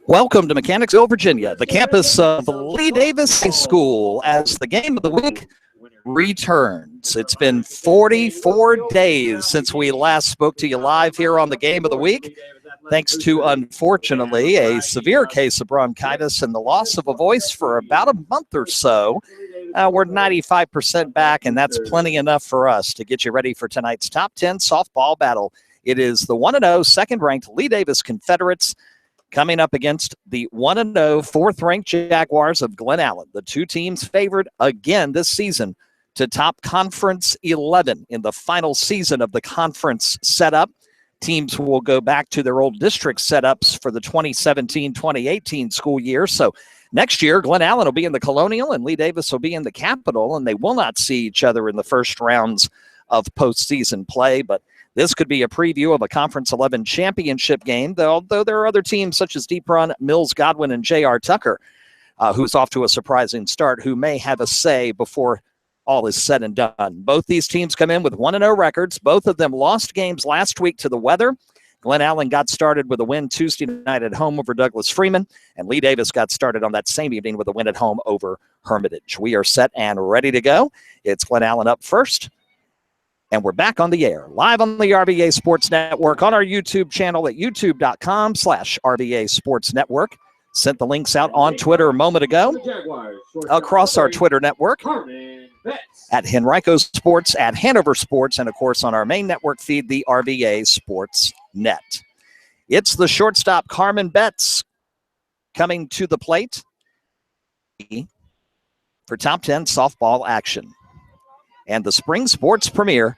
Welcome to Mechanicsville, Virginia, the campus of Lee Davis High School, as the game of the week returns. It's been 44 days since we last spoke to you live here on the game of the week, thanks to, unfortunately, a severe case of bronchitis and the loss of a voice for about a month or so. We're 95% back, and that's plenty enough for us to get you ready for tonight's top 10 softball battle. It is the 1-0 second-ranked Lee Davis Confederates coming up against the 1-0 fourth-ranked Jaguars of Glen Allen. The two teams favored again this season to top Conference 11 in the final season of the conference setup. Teams will go back to their old district setups for the 2017-2018 school year. So next year, Glen Allen will be in the Colonial and Lee Davis will be in the Capitol, and they will not see each other in the first rounds of postseason play. But this could be a preview of a Conference 11 championship game, although there are other teams such as Deep Run, Mills, Godwin, and J.R. Tucker, who's off to a surprising start, who may have a say before all is said and done. Both these teams come in with 1-0 records. Both of them lost games last week to the weather. Glen Allen got started with a win Tuesday night at home over Douglas Freeman, and Lee Davis got started on that same evening with a win at home over Hermitage. We are set and ready to go. It's Glen Allen up first. And we're back on the air, live on the RBA Sports Network, on our YouTube channel at youtube.com/RBA Sports Network. Sent the links out on Twitter a moment ago, across our Twitter network, at Henrico Sports, at Hanover Sports, and, of course, on our main network feed, the RBA Sports Net. It's the shortstop, Carmen Betts, coming to the plate for top 10 softball action. And the spring sports premiere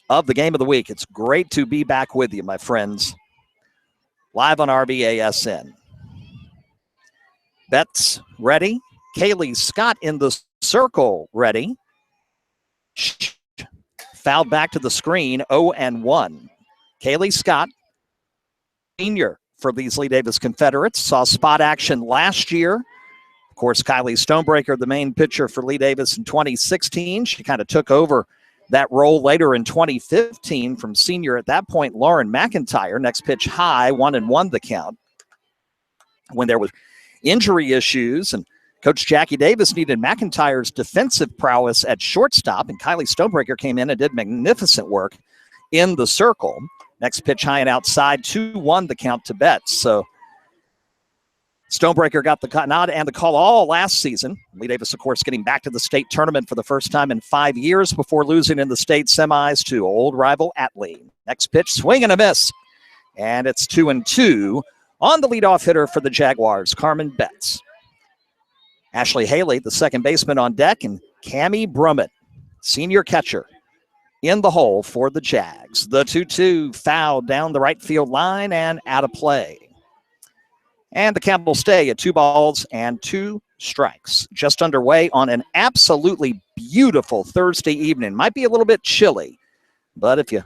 of the game of the week. It's great to be back with you, my friends, live on RBASN. Betts ready. Kaylee Scott in the circle ready. Fouled back to the screen, 0-1. Kaylee Scott, senior for these Lee Davis Confederates, saw spot action last year. Of course, Kylie Stonebreaker, the main pitcher for Lee Davis in 2016. She kind of took over that role later in 2015 from senior at that point, Lauren McIntyre. Next pitch high, 1-1 the count. When there was injury issues and Coach Jackie Davis needed McIntyre's defensive prowess at shortstop, and Kylie Stonebreaker came in and did magnificent work in the circle. Next pitch high and outside, 2-1 the count to Betts. So Stonebreaker got the nod and the call all last season. Lee Davis, of course, getting back to the state tournament for the first time in 5 years before losing in the state semis to old rival Atlee. Next pitch, swing and a miss. And it's 2-2 on the leadoff hitter for the Jaguars, Carmen Betts. Ashley Haley, the second baseman, on deck, and Cammie Brummett, senior catcher, in the hole for the Jags. The 2-2 foul down the right field line and out of play. And the count will stay at 2 balls and 2 strikes. Just underway on an absolutely beautiful Thursday evening. Might be a little bit chilly, but if you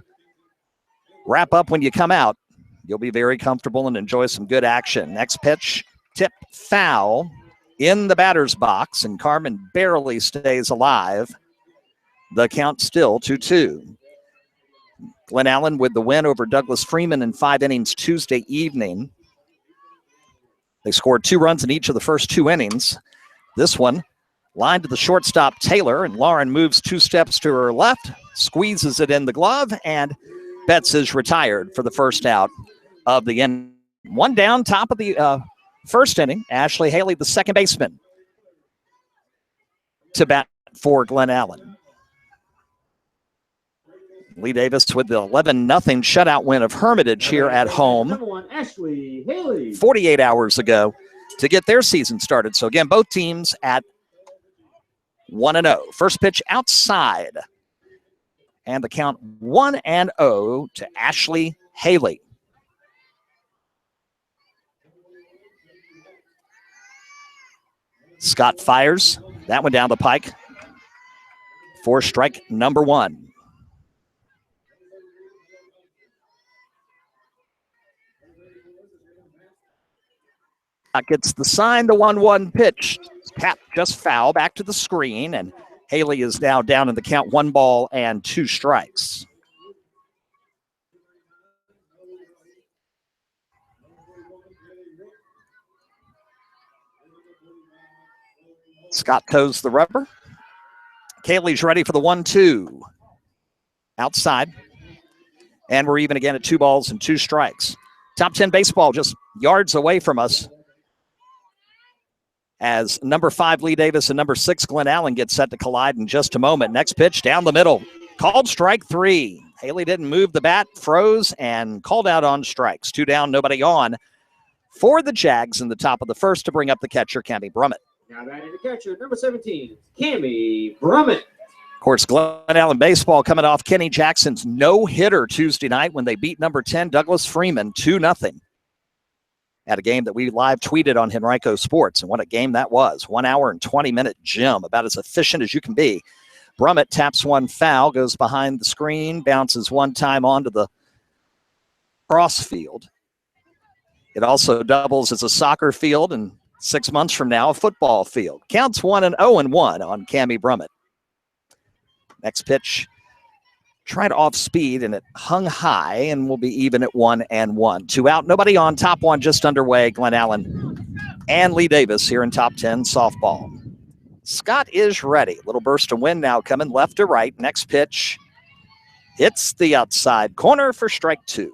wrap up when you come out, you'll be very comfortable and enjoy some good action. Next pitch, tip foul in the batter's box, and Carmen barely stays alive. The count still 2-2. Glen Allen with the win over Douglas Freeman in 5 innings Tuesday evening. They scored 2 runs in each of the first 2 innings. This one, lined to the shortstop, Taylor, and Lauren moves 2 steps to her left, squeezes it in the glove, and Betts is retired for the first out of the inning. 1 down, top of the first inning. Ashley Haley, the second baseman, to bat for Glen Allen. Lee Davis with the 11-0 shutout win of Hermitage here at home 48 hours ago to get their season started. So again, both teams at 1-0. First pitch outside. And the count 1-0 to Ashley Haley. Scott fires that one down the pike for strike number one. Gets the sign, the 1-1 pitch. Tap just foul back to the screen, and Haley is now down in the count, 1 ball and 2 strikes. Scott toes the rubber. Kaylee's ready for the 1-2. Outside. And we're even again at 2 balls and 2 strikes. Top 10 baseball just yards away from us as number 5, Lee Davis, and number 6, Glen Allen get set to collide in just a moment. Next pitch down the middle. Called strike 3. Haley didn't move the bat, froze, and called out on strikes. 2 down, nobody on for the Jags in the top of the first to bring up the catcher, Cammie Brummett. Now batting the catcher, number 17, Cammie Brummett. Of course, Glen Allen baseball coming off Kenny Jackson's no-hitter Tuesday night when they beat number 10, Douglas Freeman, 2-0. At a game that we live tweeted on Henrico Sports, and what a game that was. 1 hour and 20-minute gym, about as efficient as you can be. Brummett taps one foul, goes behind the screen, bounces one time onto the cross field. It also doubles as a soccer field, and 6 months from now, a football field. Counts 1-0-1 on Cammie Brummett. Next pitch, tried off speed, and it hung high, and will be even at 1-1. 2 out, nobody on. Top one just underway. Glen Allen and Lee Davis here in top 10 softball. Scott is ready. Little burst of wind now coming left to right. Next pitch hits the outside corner for strike 2.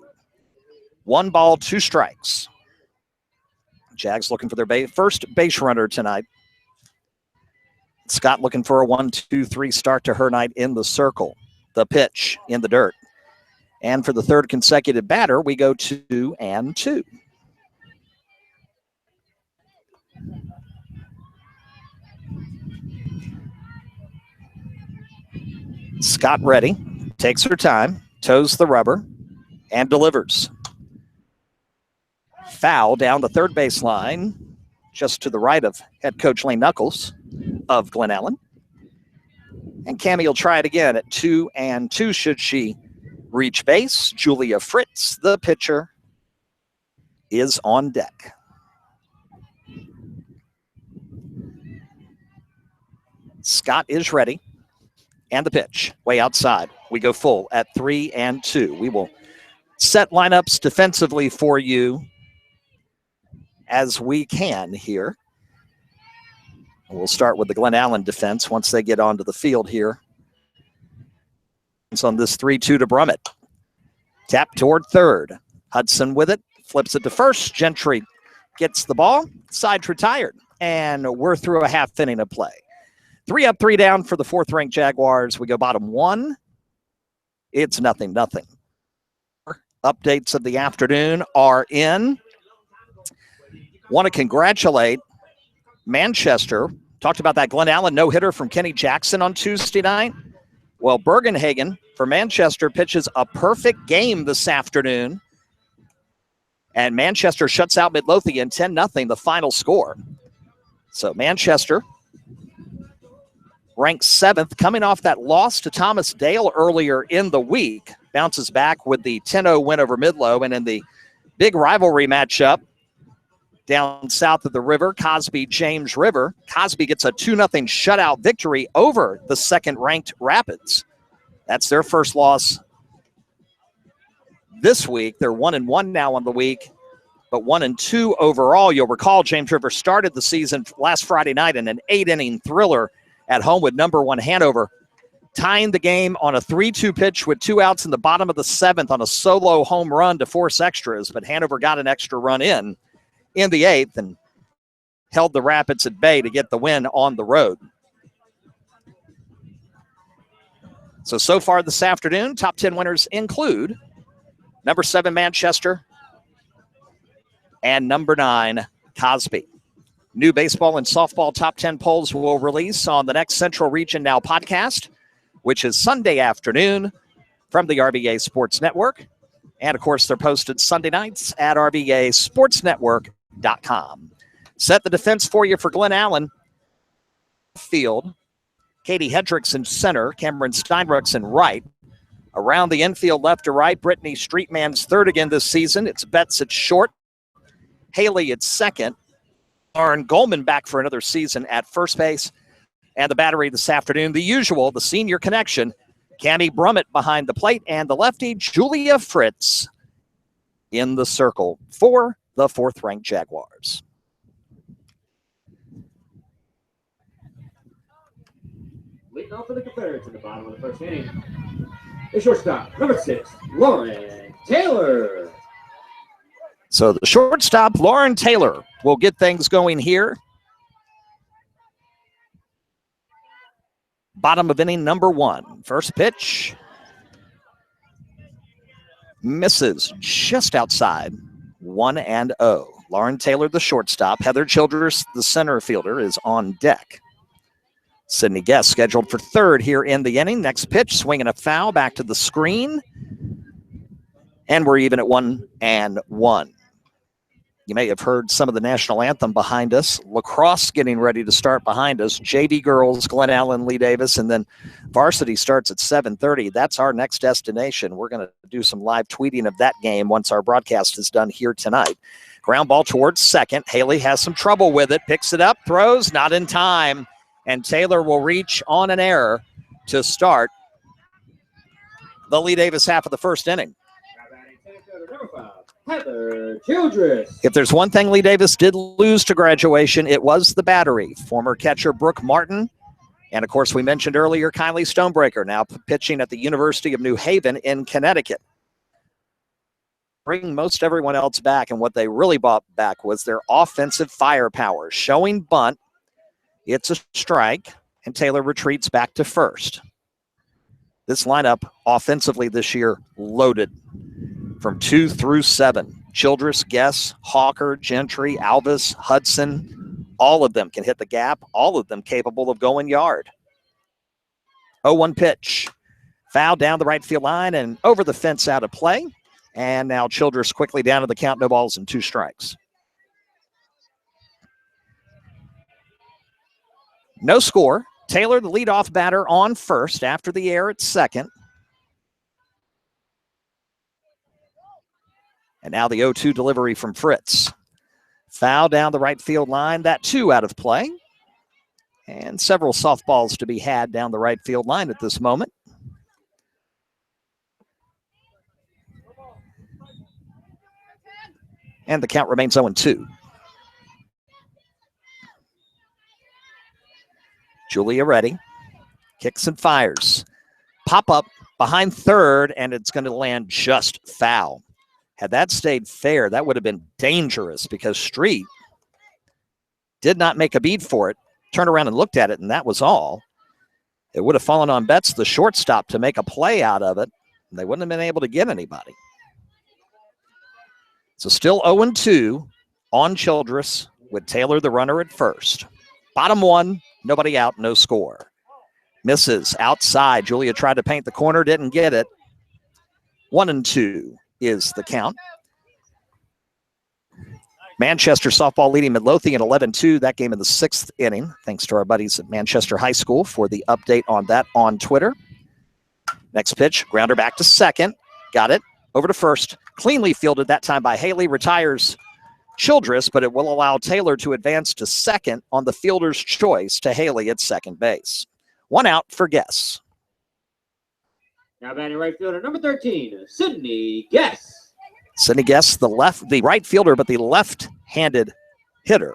1 ball, 2 strikes. Jags looking for their first base runner tonight. Scott looking for a 1-2-3 start to her night in the circle. The pitch in the dirt. And for the third consecutive batter, we go 2-2. Scott ready, takes her time, toes the rubber, and delivers. Foul down the third baseline, just to the right of head coach Lane Knuckles of Glen Allen. And Cammie will try it again at 2-2 should she reach base. Julia Fritz, the pitcher, is on deck. Scott is ready. And the pitch, way outside. We go full at 3-2. We will set lineups defensively for you as we can here. We'll start with the Glen Allen defense once they get onto the field here. It's on this 3-2 to Brummett. Tap toward third. Hudson with it, flips it to first. Gentry gets the ball. Side's retired. And we're through a half inning of play. 3 up, 3 down for the 4th-ranked Jaguars. We go bottom 1. It's 0-0. Updates of the afternoon are in. Want to congratulate Manchester. Talked about that Glen Allen no-hitter from Kenny Jackson on Tuesday night. Well, Bergenhagen for Manchester pitches a perfect game this afternoon. And Manchester shuts out Midlothian 10-0, the final score. So Manchester ranked 7th, coming off that loss to Thomas Dale earlier in the week. Bounces back with the 10-0 win over Midlow. And in the big rivalry matchup down south of the river, Cosby-James River, Cosby gets a 2-0 shutout victory over the 2nd-ranked Rapids. That's their first loss this week. They're 1-1 now on the week, but 1-2 overall. You'll recall James River started the season last Friday night in an 8-inning thriller at home with number 1 Hanover, tying the game on a 3-2 pitch with 2 outs in the bottom of the 7th on a solo home run to force extras. But Hanover got an extra run in the 8th and held the Rapids at bay to get the win on the road. So far this afternoon, top 10 winners include number 7 Manchester and number 9 Cosby. New baseball and softball top 10 polls will release on the next Central Region Now podcast, which is Sunday afternoon from the RVA Sports Network. And, of course, they're posted Sunday nights at rvasportsnetwork.com. Set the defense for you for Glen Allen. field. Katie Hendricks in center. Cameron Steinrucks in right. Around the infield, left to right, Brittany Streetman's third again this season. It's Betts at short. Haley at second. Lauren Goldman back for another season at first base. And the battery this afternoon, the usual, the senior connection. Cammie Brummett behind the plate, and the lefty, Julia Fritz, in the circle for the fourth-ranked Jaguars. Leading off for the Confederates in the bottom of the first inning. The shortstop, number 6, Lauren Taylor. So the shortstop, Lauren Taylor, will get things going here. Bottom of inning number 1. First pitch. Misses just outside. 1-0. Lauren Taylor, the shortstop. Heather Childress, the center fielder, is on deck. Sydney Guest scheduled for third here in the inning. Next pitch, swinging a foul back to the screen. And we're even at 1-1. You may have heard some of the national anthem behind us. Lacrosse getting ready to start behind us. JV girls, Glen Allen, Lee Davis, and then varsity starts at 7:30. That's our next destination. We're going to do some live tweeting of that game once our broadcast is done here tonight. Ground ball towards second. Haley has some trouble with it. Picks it up, throws, not in time. And Taylor will reach on an error to start the Lee Davis half of the first inning. Number 5, Heather Childress. If there's one thing Lee Davis did lose to graduation, it was the battery. Former catcher Brooke Martin, and of course we mentioned earlier Kylie Stonebreaker, now pitching at the University of New Haven in Connecticut. Bring most everyone else back, and what they really brought back was their offensive firepower. Showing bunt, it's a strike, and Taylor retreats back to first. This lineup offensively this year loaded from 2 through 7. Childress, Guess, Hawker, Gentry, Alvis, Hudson, all of them can hit the gap, all of them capable of going yard. 0-1 pitch. Foul down the right field line and over the fence out of play. And now Childress quickly down to the count, no balls and 2 strikes. No score. Taylor, the leadoff batter, on first after the error at second. And now the 0-2 delivery from Fritz. Foul down the right field line. That 2 out of play. And several softballs to be had down the right field line at this moment. And the count remains 0-2. Julia ready. Kicks and fires. Pop up behind third, and it's going to land just foul. Had that stayed fair, that would have been dangerous because Street did not make a beat for it, turned around and looked at it, and that was all. It would have fallen on Betts, the shortstop, to make a play out of it. And they wouldn't have been able to get anybody. So still 0-2 on Childress with Taylor, the runner, at first. Bottom 1, nobody out, no score. Misses outside. Julia tried to paint the corner, didn't get it. 1-2 is the count. Manchester softball leading Midlothian 11-2. That game in the 6th inning. Thanks to our buddies at Manchester High School for the update on that on Twitter. Next pitch, grounder back to second. Got it. Over to first. Cleanly fielded that time by Haley. Retires Childress, but it will allow Taylor to advance to second on the fielder's choice to Haley at second base. 1 out for Guess. Now batting right fielder, number 13, Sydney Guess. Sydney Guess, the right fielder, but the left-handed hitter.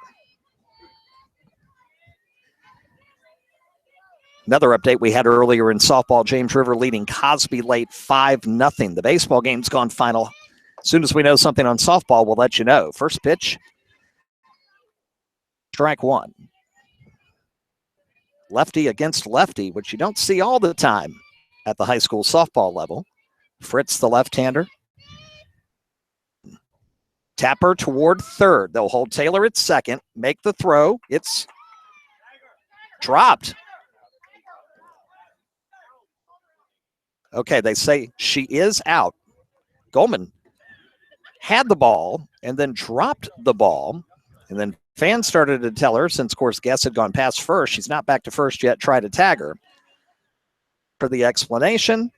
Another update we had earlier in softball, James River leading Cosby late 5-0. The baseball game's gone final. As soon as we know something on softball, we'll let you know. First pitch, strike 1. Lefty against lefty, which you don't see all the time at the high school softball level. Fritz, the left-hander. Tapper toward third. They'll hold Taylor at second, make the throw. It's dropped. Okay, they say she is out. Goldman had the ball and then dropped the ball and then Fans started to tell her, since, of course, Guess had gone past first, she's not back to first yet, try to tag her. For the explanation,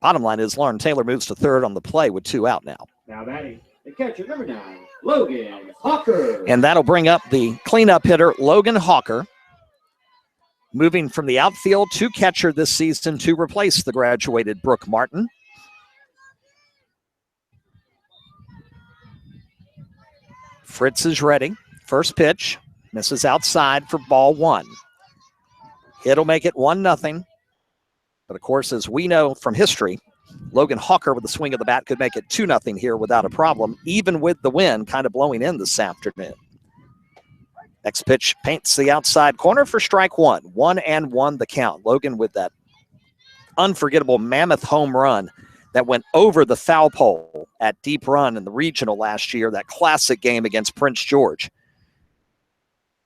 bottom line is Lauren Taylor moves to third on the play with 2 out now. Now batting, the catcher, number 9, Logan Hawker. And that'll bring up the cleanup hitter, Logan Hawker, moving from the outfield to catcher this season to replace the graduated Brooke Martin. Fritz is ready. First pitch, misses outside for ball 1. It'll make it 1-0. But of course, as we know from history, Logan Hawker with the swing of the bat could make it 2-0 here without a problem, even with the wind kind of blowing in this afternoon. Next pitch paints the outside corner for strike 1. 1-1 the count. Logan with that unforgettable mammoth home run that went over the foul pole at Deep Run in the regional last year, that classic game against Prince George.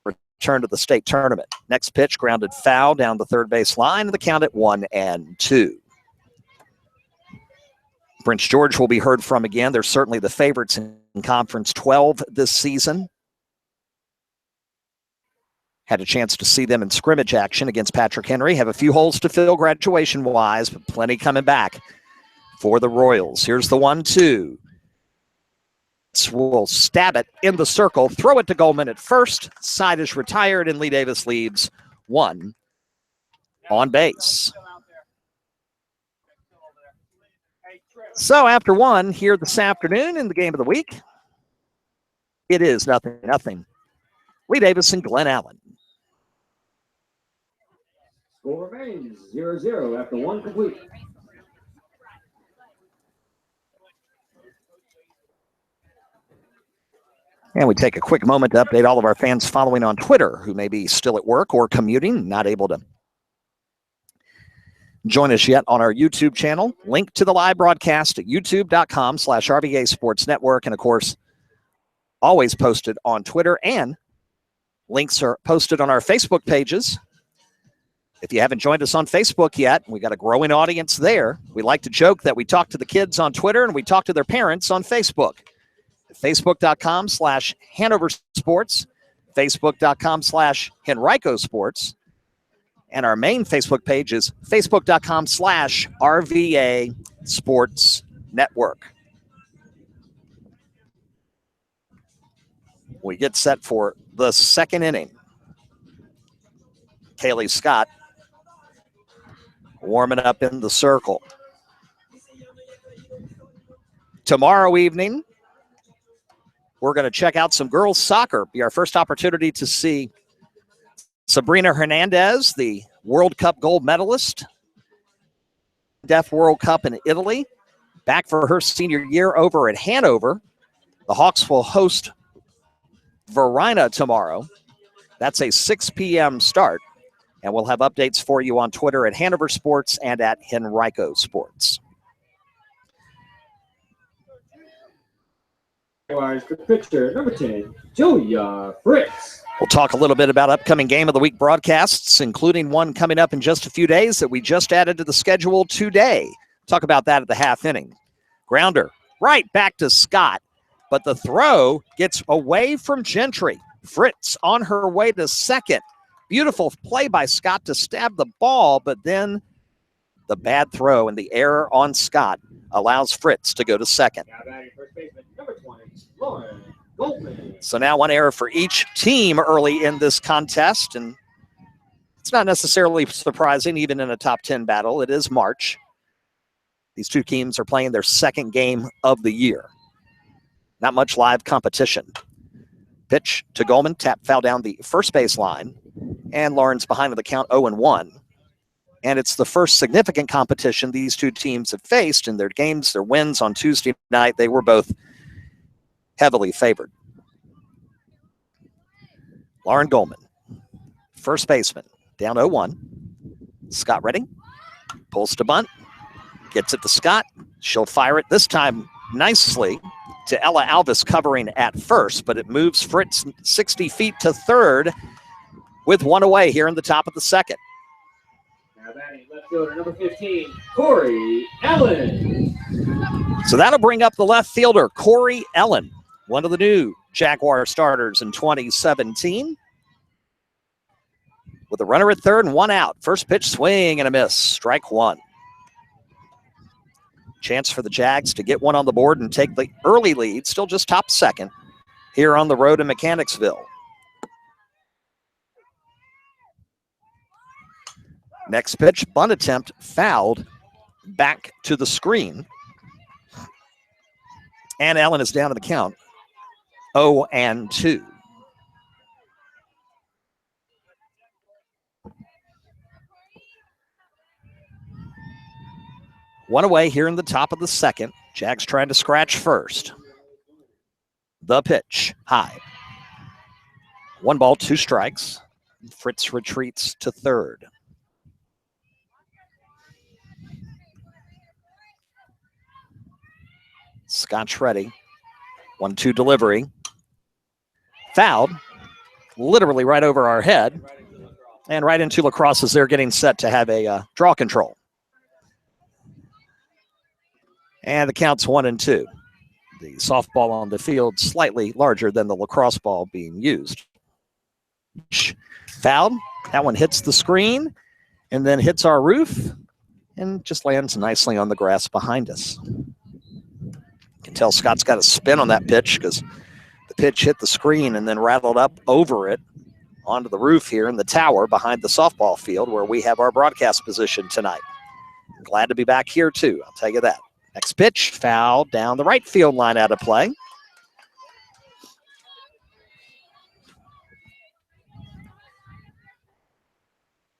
Return to the state tournament. Next pitch, grounded foul down the third base line, and the count at 1-2. Prince George will be heard from again. They're certainly the favorites in Conference 12 this season. Had a chance to see them in scrimmage action against Patrick Henry. Have a few holes to fill graduation-wise, but plenty coming back for the Royals. Here's the 1-2. Will stab it in the circle, throw it to Goldman at first. Side is retired, and Lee Davis leaves 1 on base. So after 1 here this afternoon in the game of the week, it is 0-0. Lee Davis and Glen Allen. Score remains 0-0 after 1 complete. And we take a quick moment to update all of our fans following on Twitter who may be still at work or commuting, not able to join us yet on our YouTube channel. Link to the live broadcast at youtube.com/RVA Sports Network. And of course, always posted on Twitter, and links are posted on our Facebook pages. If you haven't joined us on Facebook yet, we got a growing audience there. We like to joke that we talk to the kids on Twitter and we talk to their parents on Facebook. Facebook.com/Hanover Sports, Facebook.com/Henrico Sports, and our main Facebook page is Facebook.com/RVA Sports Network. We get set for the second inning. Kaylee Scott warming up in the circle. Tomorrow evening, we're going to check out some girls soccer. Be our first opportunity to see Sabrina Hernandez, the World Cup gold medalist, Deaf World Cup in Italy, back for her senior year over at Hanover. The Hawks will host Verina tomorrow. That's a 6 p.m. start, and we'll have updates for you on Twitter at Hanover Sports and at Henrico Sports. The pitcher, number 10, Julia Fritz. We'll talk a little bit about upcoming Game of the Week broadcasts, including one coming up in just a few days that we just added to the schedule today. Talk about that at the half inning. Grounder right back to Scott, but the throw gets away from Gentry. Fritz on her way to second. Beautiful play by Scott to stab the ball, but then the bad throw and the error on Scott allows Fritz to go to second. Now batting first baseman, number 20, Lauren Goldman. So now one error for each team early in this contest, and it's not necessarily surprising even in a top 10 battle. It is March. These two teams are playing their second game of the year. Not much live competition. Pitch to Goldman, tap foul down the first base line, and Lauren's behind with the count 0-1. And it's the first significant competition these two teams have faced in their games, their wins on Tuesday night. They were both heavily favored. Lauren Goldman, first baseman, down 0-1. Scott Redding pulls to bunt, gets it to Scott. She'll fire it this time nicely to Ella Alvis covering at first, but it moves Fritz 60 feet to third with one away here in the top of the second. Now batting left fielder number 15, Corey Ellen. So that'll bring up the left fielder, Corey Ellen, one of the new Jaguar starters in 2017. With a runner at third and one out. First pitch, swing and a miss. Strike one. Chance for the Jags to get one on the board and take the early lead, still just top second, here on the road in Mechanicsville. Next pitch, bunt attempt, fouled, back to the screen. And Allen is down to the count, 0-2. One away here in the top of the second. Jags trying to scratch first. The pitch, high. 1 ball, 2 strikes. Fritz retreats to third. Scott's ready. 1-2 delivery. Fouled. Literally right over our head. And right into lacrosse as they're getting set to have a draw control. And the count's 1-2. The softball on the field slightly larger than the lacrosse ball being used. Fouled. That one hits the screen and then hits our roof and just lands nicely on the grass behind us. You can tell Scott's got a spin on that pitch because the pitch hit the screen and then rattled up over it onto the roof here in the tower behind the softball field where we have our broadcast position tonight. I'm glad to be back here too, I'll tell you that. Next pitch, foul down the right field line, out of play.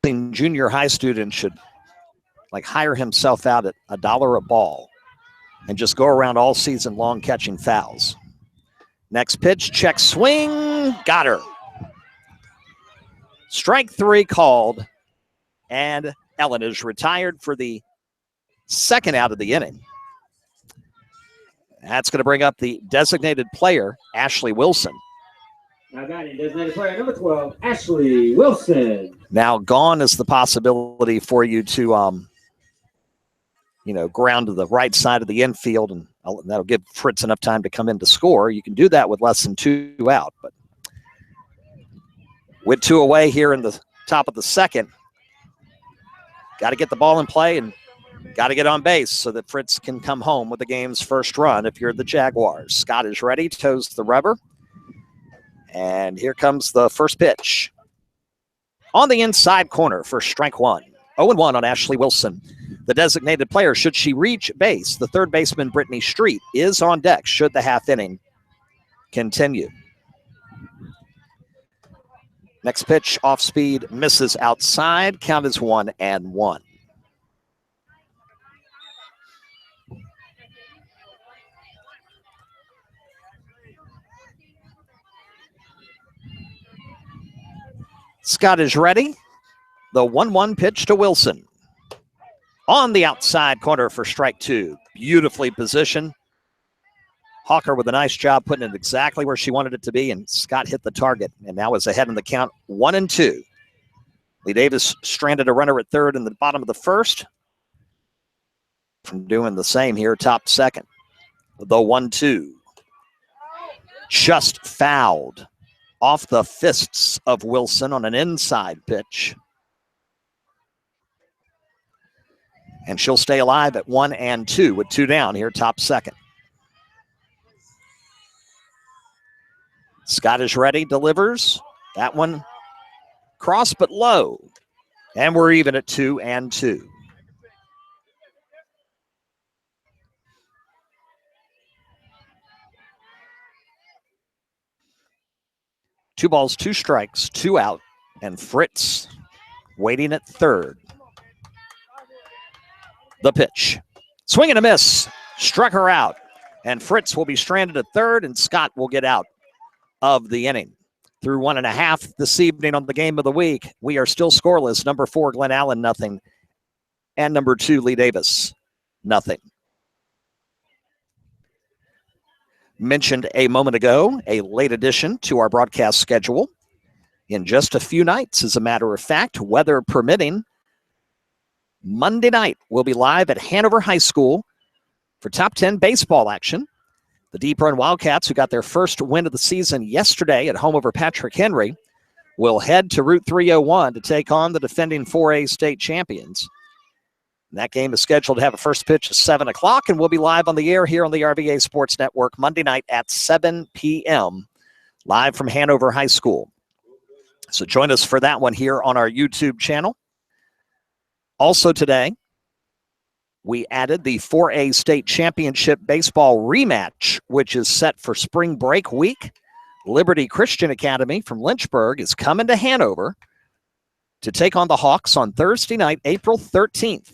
Junior high student should hire himself out at $1 a ball and just go around all season long catching fouls. Next pitch, check swing, got her. Strike 3 called, and Ellen is retired for the second out of the inning. That's going to bring up the designated player, Ashley Wilson. Now batting designated player number 12, Ashley Wilson. Now gone is the possibility for you to, ground to the right side of the infield, and that'll give Fritz enough time to come in to score. You can do that with less than 2 out, but with 2 away here in the top of the second, got to get the ball in play and got to get on base so that Fritz can come home with the game's first run if you're the Jaguars. Scott is ready, toes the rubber. And here comes the first pitch. On the inside corner for strike 1. 0-1 on Ashley Wilson. The designated player, should she reach base, the third baseman, Brittany Street, is on deck should the half inning continue. Next pitch, off speed, misses outside. Count is 1-1. Scott is ready. The 1-1 pitch to Wilson. On the outside corner for strike 2. Beautifully positioned. Hawker with a nice job putting it exactly where she wanted it to be, and Scott hit the target and now is ahead in the count, 1-2. Lee Davis stranded a runner at third in the bottom of the first. From doing the same here, top second. The 1-2. Just fouled off the fists of Wilson on an inside pitch. And she'll stay alive at 1-2 with 2 down here, top second. Scott is ready, delivers. That one cross but low. And we're even at 2-2. Two balls, 2 strikes, 2 out, and Fritz waiting at third. The pitch. Swing and a miss. Struck her out. And Fritz will be stranded at third, and Scott will get out of the inning. Through 1.5 this evening on the game of the week, we are still scoreless. Number 4, Glen Allen, nothing. And number 2, Lee Davis, nothing. Mentioned a moment ago, a late addition to our broadcast schedule. In just a few nights, as a matter of fact, weather permitting, Monday night, we'll be live at Hanover High School for top 10 baseball action. The Deep Run Wildcats, who got their first win of the season yesterday at home over Patrick Henry, will head to Route 301 to take on the defending 4A state champions. That game is scheduled to have a first pitch at 7 o'clock, and we'll be live on the air here on the RVA Sports Network Monday night at 7 p.m., live from Hanover High School. So join us for that one here on our YouTube channel. Also today, we added the 4A State Championship Baseball rematch, which is set for spring break week. Liberty Christian Academy from Lynchburg is coming to Hanover to take on the Hawks on Thursday night, April 13th.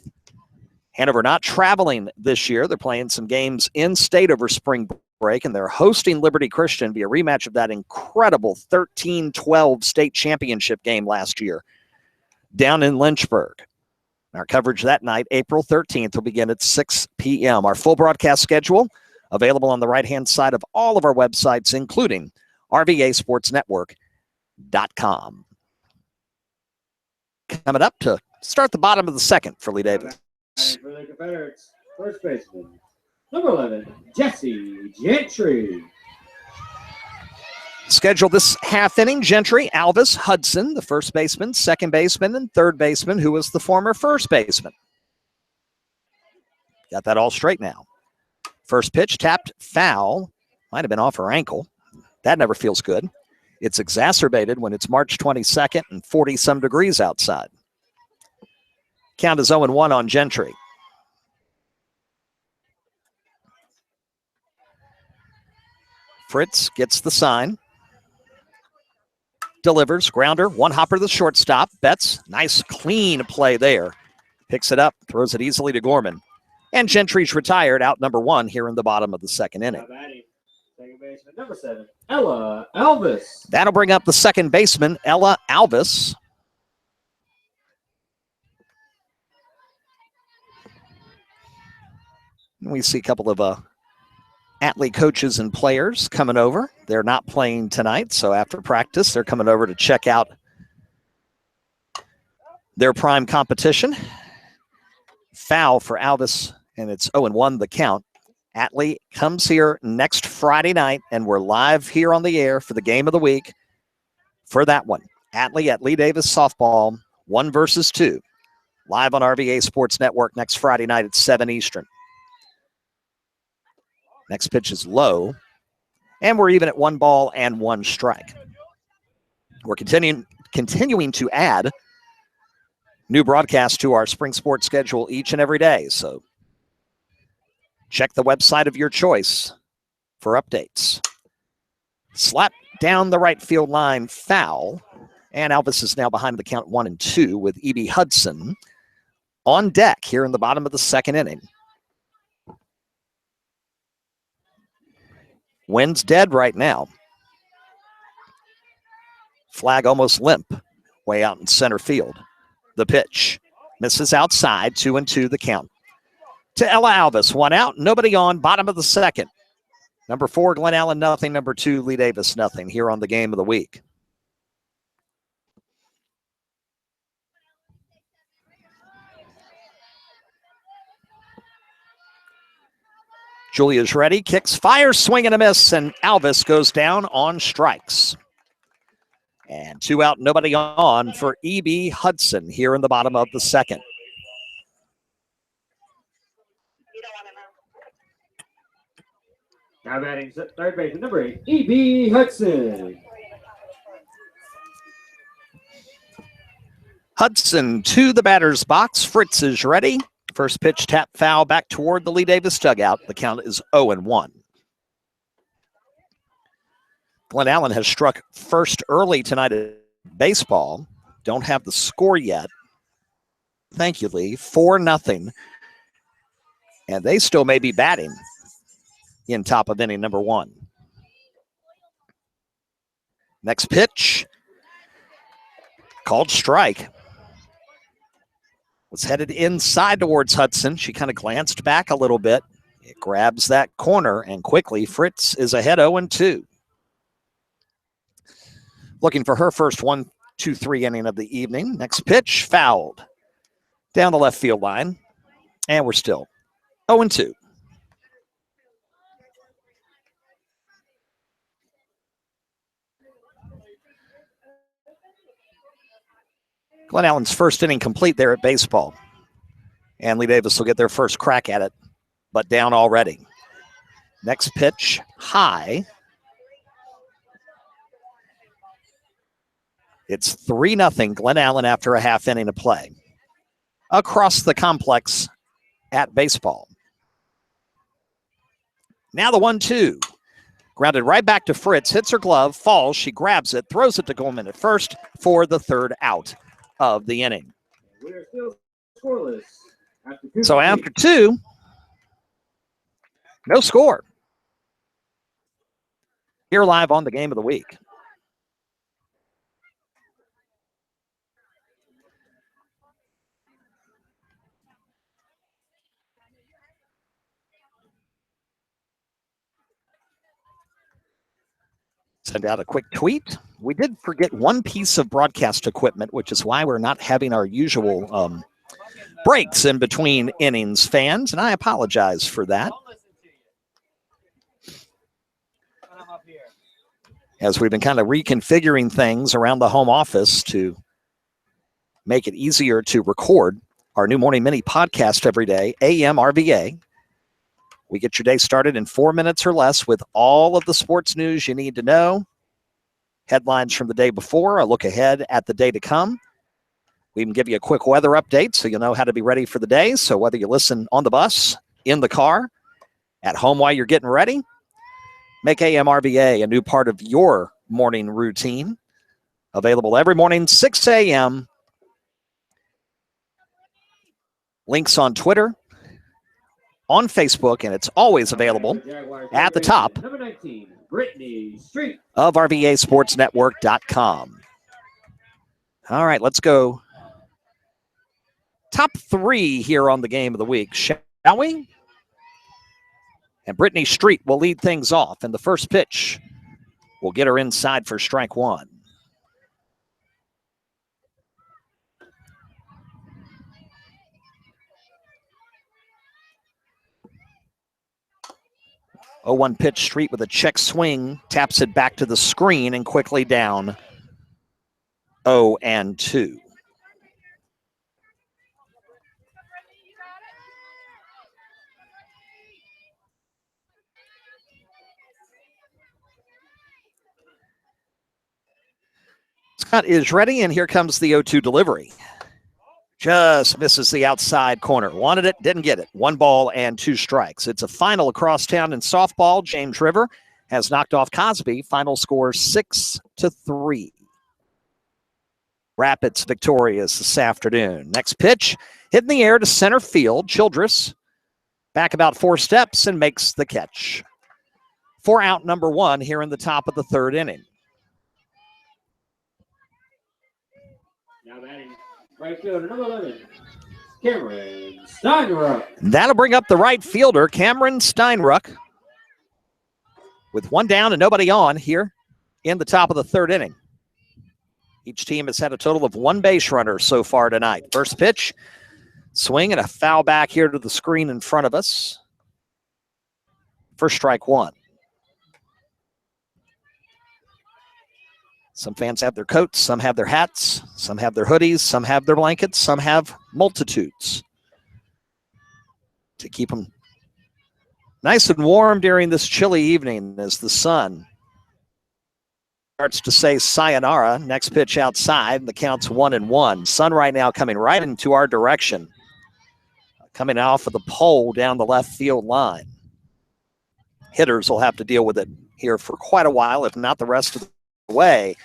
Hanover not traveling this year. They're playing some games in-state over spring break, and they're hosting Liberty Christian via rematch of that incredible 13-12 state championship game last year down in Lynchburg. Our coverage that night, April 13th, will begin at 6 p.m. Our full broadcast schedule available on the right-hand side of all of our websites, including RVASportsNetwork.com. Coming up to start the bottom of the second for Lee Davis. For the Confederates, first baseman, number 11, Jesse Gentry. Scheduled this half inning, Gentry, Alvis, Hudson, the first baseman, second baseman, and third baseman, who was the former first baseman. Got that all straight now. First pitch, tapped, foul. Might have been off her ankle. That never feels good. It's exacerbated when it's March 22nd and 40-some degrees outside. Count is 0-1 on Gentry. Fritz gets the sign. Delivers, grounder, one hopper to the shortstop. Betts, nice clean play there. Picks it up, throws it easily to Gorman. And Gentry's retired, out number 1 here in the bottom of the second inning. Second baseman, number 7, Ella Alvis. That'll bring up the second baseman, Ella Alvis. We see a couple of athlete coaches and players coming over. They're not playing tonight, so after practice, they're coming over to check out their prime competition. Foul for Alvis, and it's 0-1 the count. Atlee comes here next Friday night, and we're live here on the air for the game of the week for that one. Atlee at Lee Davis Softball, 1 versus 2. Live on RVA Sports Network next Friday night at 7 Eastern. Next pitch is low, and we're even at 1 ball and 1 strike. We're continuing to add new broadcasts to our spring sports schedule each and every day, so check the website of your choice for updates. Slap down the right field line, foul, and Alvis is now behind the count 1-2 with E.B. Hudson on deck here in the bottom of the second inning. Wind's dead right now. Flag almost limp, way out in center field. The pitch misses outside, 2-2 the count. To Ella Alvis, 1 out, nobody on, bottom of the second. Number 4, Glen Allen, nothing. Number 2, Lee Davis, nothing here on the game of the week. Julia's ready, kicks, fires, swing and a miss, and Alvis goes down on strikes. And 2 out, nobody on for E.B. Hudson here in the bottom of the second. Now batting third baseman, number 8, E.B. Hudson. Hudson to the batter's box. Fritz is ready. First pitch, tap, foul, back toward the Lee Davis dugout. The count is 0-1. Glen Allen has struck first early tonight at baseball. Don't have the score yet. Thank you, Lee. 4-0. And they still may be batting in top of inning number 1. Next pitch, called strike. Was headed inside towards Hudson. She kind of glanced back a little bit. It grabs that corner, and quickly Fritz is ahead 0-2. Looking for her first 1-2-3 inning of the evening. Next pitch, fouled. Down the left field line. And we're still 0-2. Glen Allen's first inning complete there at baseball. And Lee Davis will get their first crack at it, but down already. Next pitch, high. It's 3-0 Glen Allen after a half inning of play. Across the complex at baseball. Now the 1-2. Grounded right back to Fritz, hits her glove, falls, she grabs it, throws it to Goldman at first for the third out of the inning. We are still scoreless. So after 2, no score. Here live on the game of the week. Send out a quick tweet. We did forget one piece of broadcast equipment, which is why we're not having our usual breaks in between innings, fans, and I apologize for that. As we've been kind of reconfiguring things around the home office to make it easier to record our new Morning Mini podcast every day, AM RVA. We get your day started in 4 minutes or less with all of the sports news you need to know. Headlines from the day before, a look ahead at the day to come. We can give you a quick weather update so you'll know how to be ready for the day. So whether you listen on the bus, in the car, at home while you're getting ready, make AM RVA a new part of your morning routine. Available every morning, 6 a.m. Links on Twitter, on Facebook, and it's always available at the top of RVASportsNetwork.com. All right, let's go. Top 3 here on the game of the week, shall we? And Brittany Street will lead things off, and the first pitch will get her inside for strike 1. Oh, 1 pitch, Street with a check swing, taps it back to the screen and quickly down 0-2. Scott is ready, and here comes the 0-2 delivery. Just misses the outside corner. Wanted it, didn't get it. 1 ball and 2 strikes. It's a final across town in softball. James River has knocked off Cosby. Final score 6-3. Rapids victorious this afternoon. Next pitch, hit in the air to center field. Childress back about 4 steps and makes the catch. 4 out number 1 here in the top of the 3rd inning. Now batting right fielder number 11, Cameron Steinruck. That'll bring up the right fielder, Cameron Steinruck, with 1 down and nobody on here in the top of the 3rd inning. Each team has had a total of 1 base runner so far tonight. First pitch, swing and a foul back here to the screen in front of us. First strike 1. Some fans have their coats, some have their hats, some have their hoodies, some have their blankets, some have multitudes to keep them nice and warm during this chilly evening as the sun starts to say sayonara. Next pitch outside, and the count's 1-1. Sun right now coming right into our direction, coming off of the pole down the left field line. Hitters will have to deal with it here for quite a while, if not the rest of the way.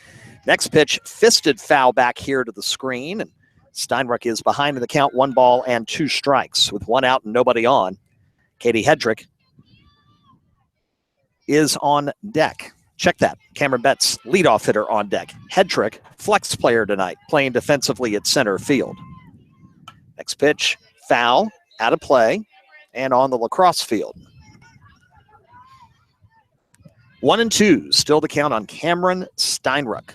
Next pitch, fisted foul back here to the screen, and Steinruck is behind in the count. 1 ball and 2 strikes with 1 out and nobody on. Katie Hedrick is on deck. Check that. Cameron Betts, leadoff hitter on deck. Hedrick, flex player tonight, playing defensively at center field. Next pitch, foul, out of play, and on the lacrosse field. 1-2, still to count on Cameron Steinruck.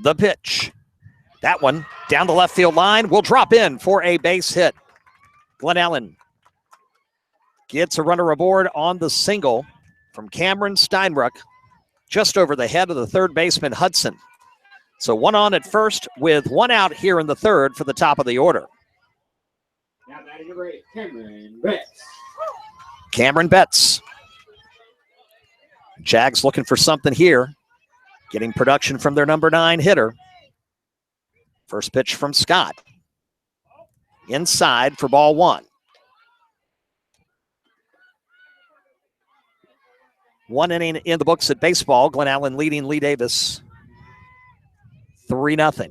The pitch. That one down the left field line will drop in for a base hit. Glen Allen gets a runner aboard on the single from Cameron Steinruck, just over the head of the third baseman Hudson. So one on at first with one out here in the third for the top of the order. Now batting number 8, Cameron Betts. Cameron Betts. Jags looking for something here, getting production from their number 9 hitter. First pitch from Scott. Inside for ball 1. 1 inning in the books at baseball. Glen Allen leading Lee Davis 3-0.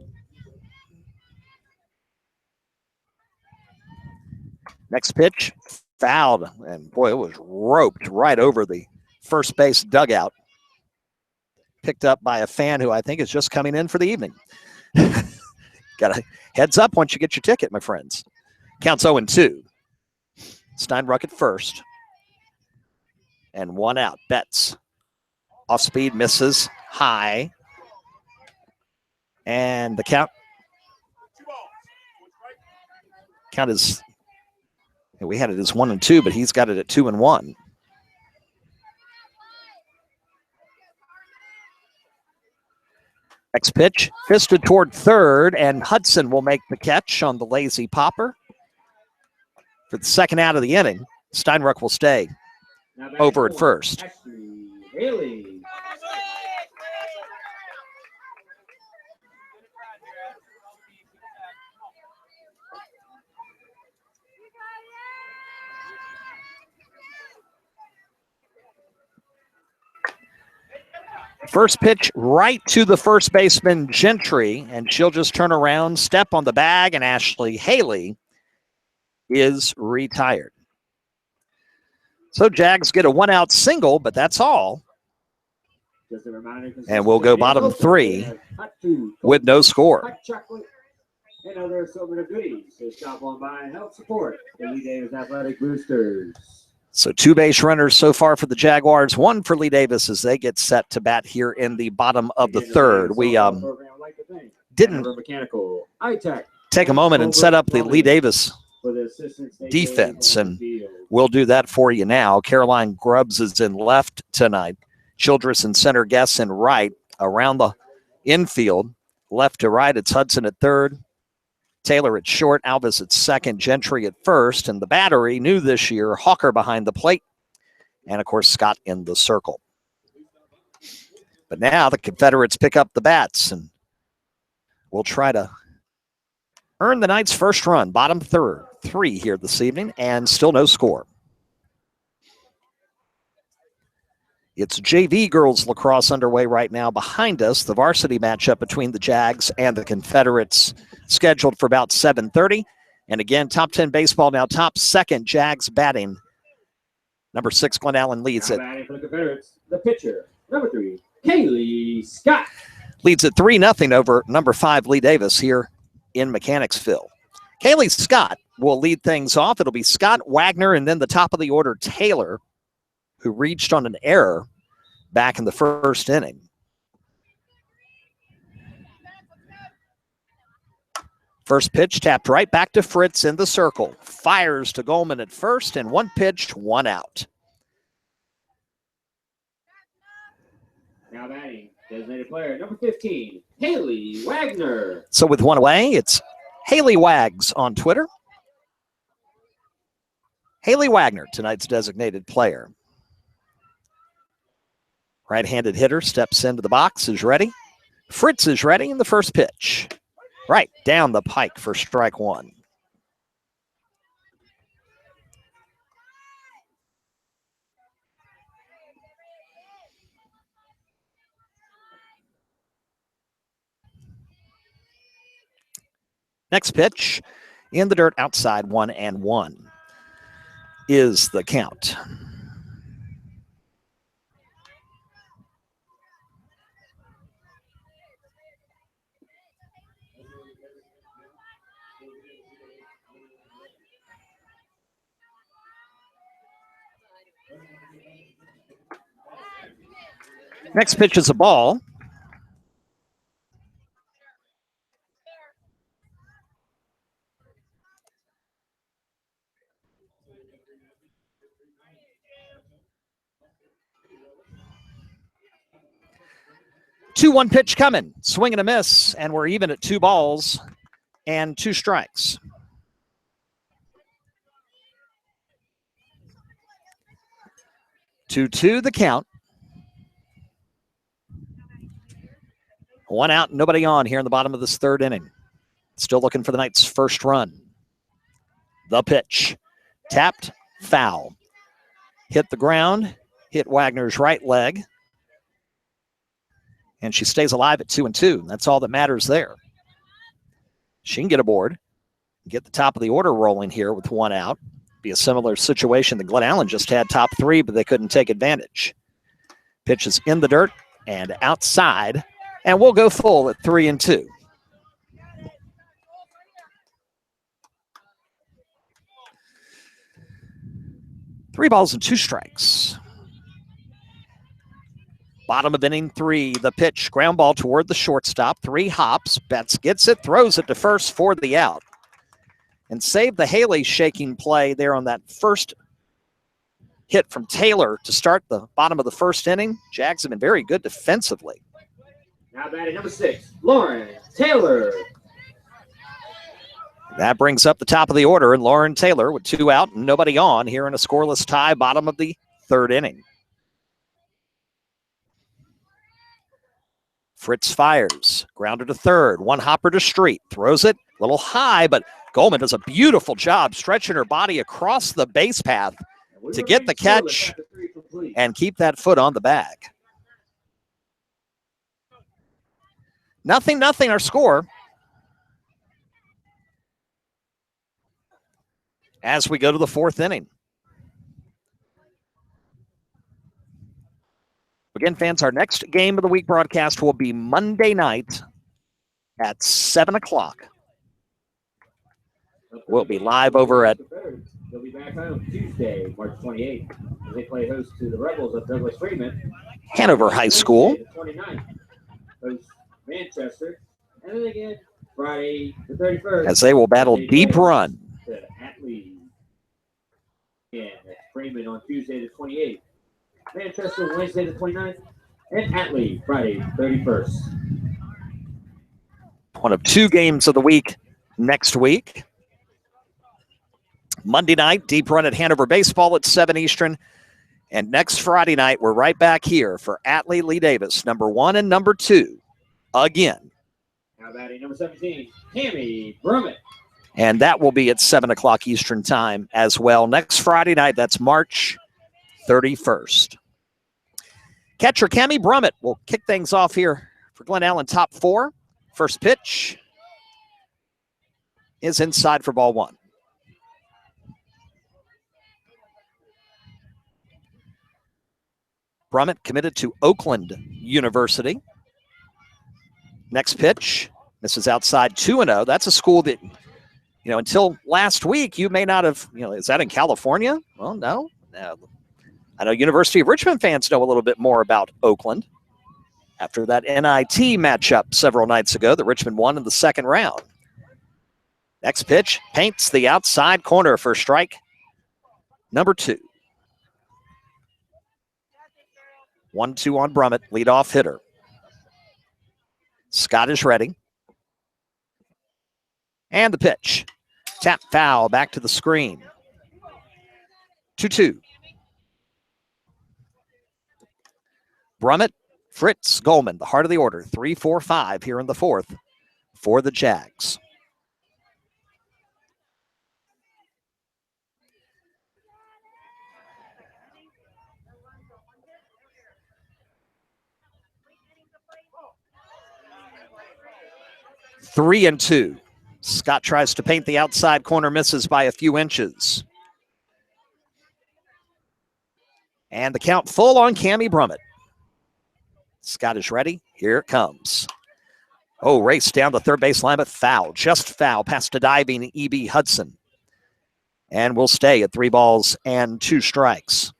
Next pitch, fouled. And boy, it was roped right over the first base dugout. Picked up by a fan who I think is just coming in for the evening. Got a heads up once you get your ticket, my friends. Counts 0-2. Steinruck at first. And one out. Betts. Off speed, misses. High. And the count is, we had it as 1-2, but he's got it at 2-1. Next pitch, fisted toward third, and Hudson will make the catch on the lazy popper. For the second out of the inning, Steinruck will stay over at first. Haley. First pitch right to the first baseman, Gentry, and she'll just turn around, step on the bag, and Ashley Haley is retired. So Jags get a one-out single, but that's all. Just a reminder, and we'll go bottom 3 with no score. Hot chocolate and other assortment of goodies. So stop on by and help support the Lee Davis Athletic Boosters. So 2 base runners so far for the Jaguars, 1 for Lee Davis as they get set to bat here in the bottom of the third. We didn't take a moment and set up the Lee Davis defense, and we'll do that for you now. Caroline Grubbs is in left tonight. Childress in center, Guess in right. Around the infield, left to right, it's Hudson at third, Taylor at short, Alvis at second, Gentry at first, and the battery, new this year, Hawker behind the plate, and, of course, Scott in the circle. But now the Confederates pick up the bats, and we'll try to earn the night's first run, bottom 3 here this evening, and still no score. It's JV girls lacrosse underway right now behind us. The varsity matchup between the Jags and the Confederates scheduled for about 7:30. And again, top 10 baseball now, top second, Jags batting. Number 6, Glen Allen leads it. Batting for the Confederates, the pitcher, number 3, Kaylee Scott. Leads at 3-0 over number 5, Lee Davis here in Mechanicsville. Kaylee Scott will lead things off. It'll be Scott, Wagner, and then the top of the order, Taylor, who reached on an error back in the first inning. First pitch tapped right back to Fritz in the circle. Fires to Goldman at first, and 1 pitch, 1 out. Now batting, designated player, number 15, Haley Wagner. So with 1 away, it's Haley Wags on Twitter. Haley Wagner, tonight's designated player. Right-handed hitter steps into the box, is ready. Fritz is ready in the first pitch. Right down the pike for strike 1. Next pitch in the dirt outside, 1-1 is the count. Next pitch is a ball. 2-1 pitch coming. Swing and a miss, and we're even at 2 balls and 2 strikes. Two the count. 1 out, nobody on here in the bottom of this 3rd inning. Still looking for the night's first run. The pitch. Tapped, foul. Hit the ground, hit Wagner's right leg. And she stays alive at 2-2. That's all that matters there. She can get aboard, get the top of the order rolling here with 1 out. Be a similar situation that Glen Allen just had, top 3, but they couldn't take advantage. Pitch is in the dirt and outside, and we'll go full at 3-2. Three balls and 2 strikes. Bottom of inning 3, the pitch, ground ball toward the shortstop, 3 hops, Betts gets it, throws it to first for the out. And save the Haley shaking play there on that first hit from Taylor to start the bottom of the 1st inning. Jags have been very good defensively. Now batting number 6, Lauren Taylor. That brings up the top of the order, and Lauren Taylor with 2 out and nobody on here in a scoreless tie, bottom of the 3rd inning. Fritz fires, grounder to 3rd, 1 hopper to Street, throws it a little high, but Goldman does a beautiful job stretching her body across the base path to get the catch and keep that foot on the bag. 0-0 our score. As we go to the 4th inning. Again, fans, our next game of the week broadcast will be Monday night at 7 o'clock. We'll be live over at... They'll be back home Tuesday, March 28th, as they play host to the Rebels of Douglas Freeman. Hanover High School. The 29th, host Manchester. And then again, Friday the 31st. As they will battle Deep Run. Atlee. Yeah, that's Freeman on Tuesday the 28th. Manchester Wednesday the 29th. And Atlee Friday 31st. One of 2 games of the week next week. Monday night, Deep Run at Hanover Baseball at 7 Eastern. And next Friday night, we're right back here for Atlee Lee Davis, number 1 and number 2, again. Now batting number 17, Tammy Brummett. And that will be at 7 o'clock Eastern time as well. Next Friday night, that's March 31st. Catcher Cami Brummett will kick things off here for Glen Allen top 4. First pitch is inside for ball 1. Brummett committed to Oakland University. Next pitch, this is outside 2-0. That's a school that, until last week, you may not have, is that in California? Well, no. I know University of Richmond fans know a little bit more about Oakland after that NIT matchup several nights ago that Richmond won in the 2nd round. Next pitch, paints the outside corner for strike number 2. 1-2 on Brummett, leadoff hitter. Scott is ready. And the pitch. Tap foul back to the screen. 2-2. Brummett, Fritz, Goldman, the heart of the order. 3-4-5 here in the 4th for the Jags. Three and 2. Scott tries to paint the outside corner, misses by a few inches. And the count full on Cami Brummett. Scott is ready. Here it comes. Oh, race down the third base line, but foul. Just foul past a diving E.B. Hudson. And we'll stay at 3 balls and 2 strikes.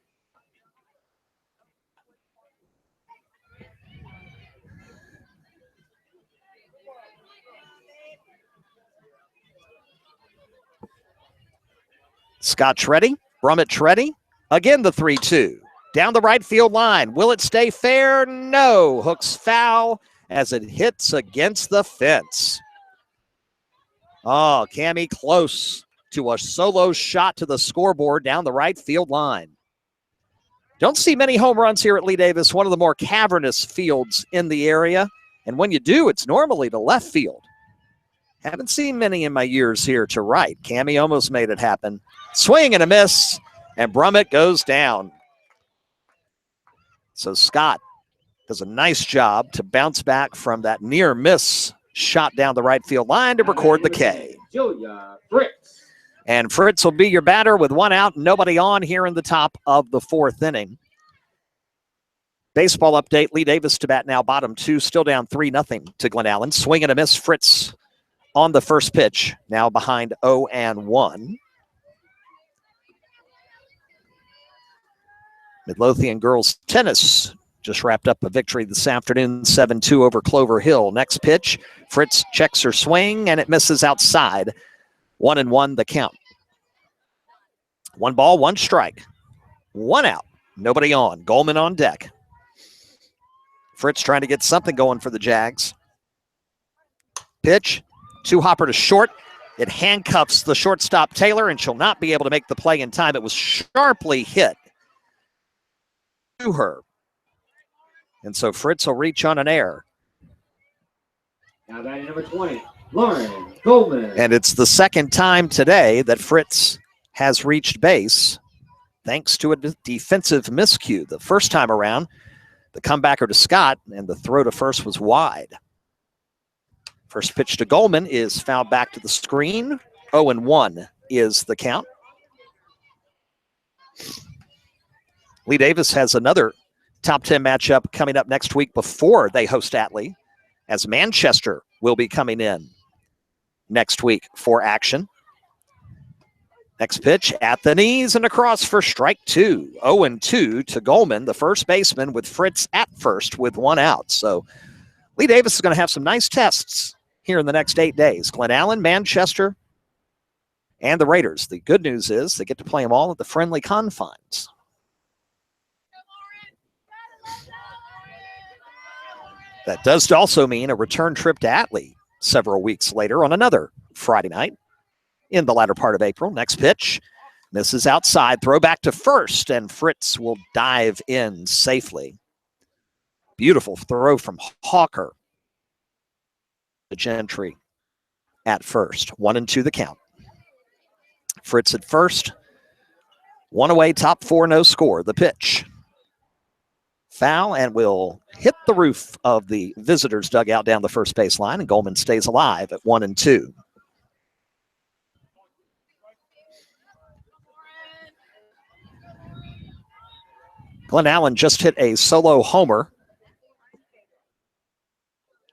Scott's ready. Brummett's ready. Again, the 3-2. Down the right field line. Will it stay fair? No. Hooks foul as it hits against the fence. Oh, Cammie close to a solo shot to the scoreboard down the right field line. Don't see many home runs here at Lee Davis, one of the more cavernous fields in the area. And when you do, it's normally to left field. Haven't seen many in my years here to right. Cammie almost made it happen. Swing and a miss, and Brummett goes down. So Scott does a nice job to bounce back from that near miss shot down the right field line to record the K. Fritz. And Fritz will be your batter with one out, nobody on here in the top of the fourth inning. Baseball update, Lee Davis to bat now, bottom two, still down 3-0 to Glen Allen. Swing and a miss, Fritz on the first pitch, now behind 0-1. Midlothian girls tennis just wrapped up a victory this afternoon, 7-2 over Clover Hill. Next pitch, Fritz checks her swing, and it misses outside. 1-1 the count. 1 ball, 1 strike. 1 out. Nobody on. Goldman on deck. Fritz trying to get something going for the Jags. Pitch. 2-hopper to short. It handcuffs the shortstop Taylor, and she'll not be able to make the play in time. It was sharply hit to her. And so Fritz will reach on an error. Now batting number 20, Lauren Goldman. And it's the second time today that Fritz has reached base thanks to a defensive miscue. The first time around, the comebacker to Scott, and the throw to first was wide. First pitch to Goldman is fouled back to the screen. 0-1 is the count. Lee Davis has another top 10 matchup coming up next week before they host Atlee, as Manchester will be coming in next week for action. Next pitch at the knees and across for strike 2. 0-2 to Goldman, the first baseman, with Fritz at first with 1 out. So Lee Davis is going to have some nice tests here in the next 8 days. Glen Allen, Manchester, and the Raiders. The good news is they get to play them all at the friendly confines. That does also mean a return trip to Atlee several weeks later on another Friday night in the latter part of April. Next pitch, misses outside, throw back to first, and Fritz will dive in safely. Beautiful throw from Hawker. The Gentry at first. 1-2 the count. Fritz at first. 1 away, top 4, no score. The pitch. Foul, and will hit the roof of the visitors' dugout down the first base line, and Goldman stays alive at 1-2. Glen Allen just hit a solo homer,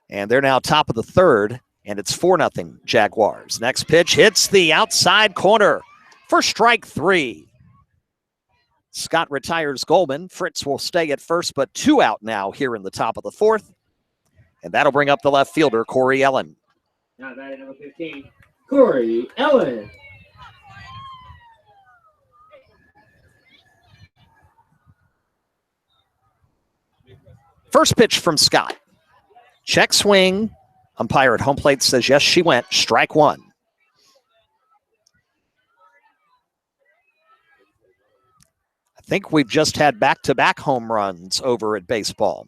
and they're now top of the third, and it's 4-0 Jaguars. Next pitch hits the outside corner for strike 3. Scott retires Goldman. Fritz will stay at first, but 2 out now here in the top of the fourth. And that'll bring up the left fielder, Corey Ellen. Now batting number 15, Corey Ellen. First pitch from Scott. Check swing. Umpire at home plate says yes, she went. Strike 1. I think we've just had back-to-back home runs over at baseball.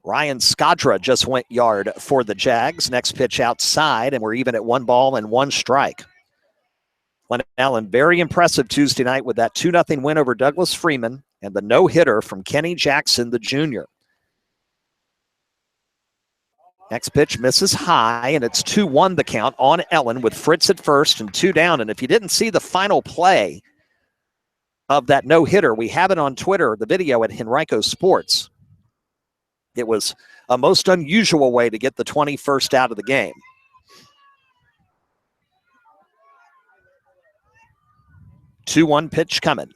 Ryan Skadra just went yard for the Jags. Next pitch outside, and we're even at 1 ball and 1 strike. Glen Allen, very impressive Tuesday night with that 2-0 win over Douglas Freeman and the no-hitter from Kenny Jackson, the junior. Next pitch misses high, and it's 2-1 the count on Ellen with Fritz at first and 2 down. And if you didn't see the final play of that no-hitter, we have it on Twitter, the video at Henrico Sports. It was a most unusual way to get the 21st out of the game. Two-one pitch coming.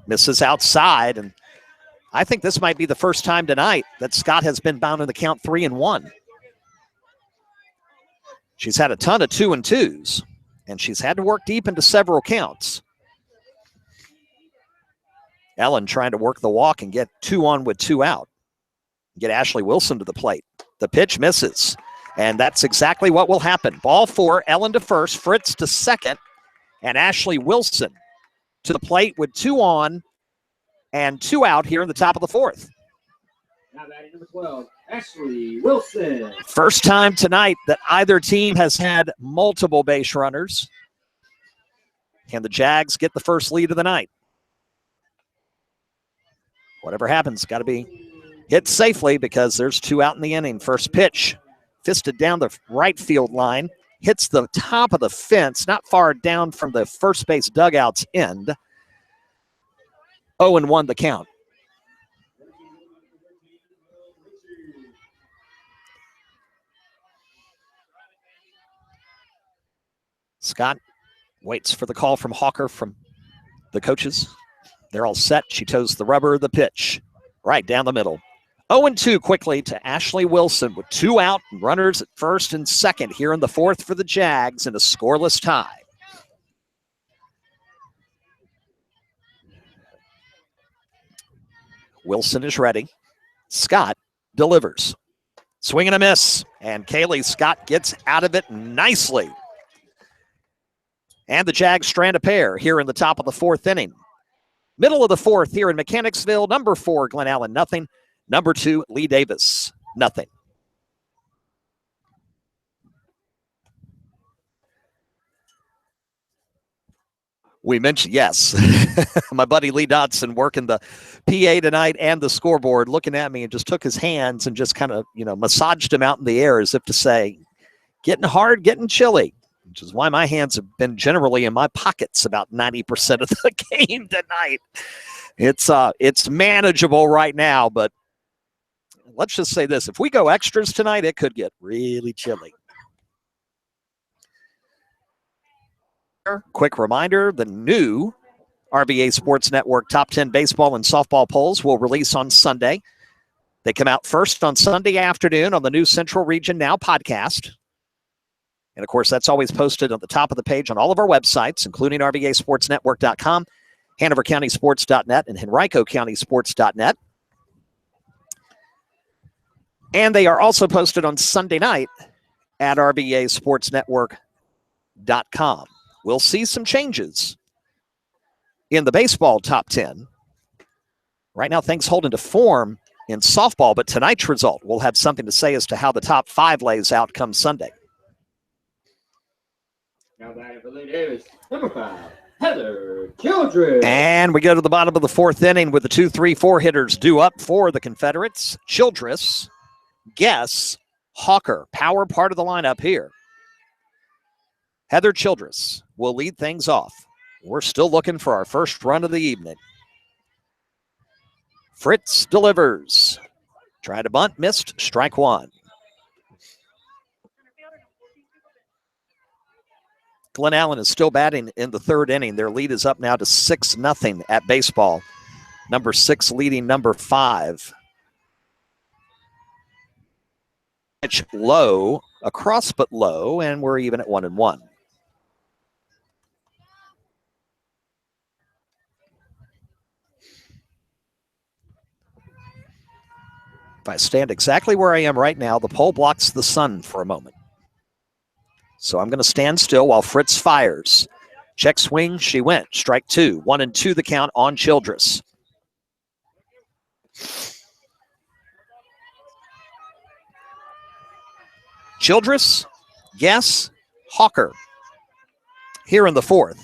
Misses outside, and I think this might be the first time tonight that Scott has been bound in the count 3-1. She's had a ton of 2-2s, and she's had to work deep into several counts. Ellen trying to work the walk and get 2 on with 2 out. Get Ashley Wilson to the plate. The pitch misses, and that's exactly what will happen. Ball 4, Ellen to first, Fritz to second, and Ashley Wilson to the plate with 2 on and 2 out here in the top of the 4th. Now batting number 12, Ashley Wilson. First time tonight that either team has had multiple base runners. Can the Jags get the first lead of the night? Whatever happens, got to be hit safely because there's 2 out in the inning. First pitch, fisted down the right field line, hits the top of the fence, not far down from the first base dugout's end. 0-1 the count. Scott waits for the call from Hawker from the coaches. They're all set. She toes the rubber, the pitch right down the middle. 0-2 quickly to Ashley Wilson with 2 out and runners at first and second here in the 4th for the Jags in a scoreless tie. Wilson is ready. Scott delivers. Swing and a miss. And Kaylee Scott gets out of it nicely. And the Jags strand a pair here in the top of the 4th inning. Middle of the 4th here in Mechanicsville. Number 4, Glen Allen, nothing. Number 2, Lee Davis, nothing. We mentioned, yes, my buddy Lee Dotson working the PA tonight and the scoreboard, looking at me and just took his hands and just kind of, massaged him out in the air as if to say, getting hard, getting chilly, which is why my hands have been generally in my pockets about 90% of the game tonight. It's manageable right now, but let's just say this. If we go extras tonight, it could get really chilly. Quick reminder, the new RBA Sports Network Top 10 Baseball and Softball polls will release on Sunday. They come out first on Sunday afternoon on the new Central Region Now podcast. And, of course, that's always posted at the top of the page on all of our websites, including RBASportsNetwork.com, HanoverCountySports.net, and HenricoCountySports.net. And they are also posted on Sunday night at RBASportsNetwork.com. We'll see some changes in the baseball top 10. Right now, things hold into form in softball, but tonight's result will have something to say as to how the top 5 lays out come Sunday. Now batting for Lee Davis, number 5, Heather Childress. And we go to the bottom of the 4th inning with the 2, 3, 4 hitters due up for the Confederates. Childress, Guess, Hawker, power part of the lineup here. Heather Childress will lead things off. We're still looking for our first run of the evening. Fritz delivers. Tried to bunt, missed, strike 1. Glen Allen is still batting in the 3rd inning. Their lead is up now to 6-0 at baseball. Number 6 leading number 5. Pitch low, across but low, and we're even at 1-1. If I stand exactly where I am right now, the pole blocks the sun for a moment. So I'm going to stand still while Fritz fires. Check swing, she went. Strike 2. 1-2 the count on Childress. Childress, Guess, Hawker here in the 4th.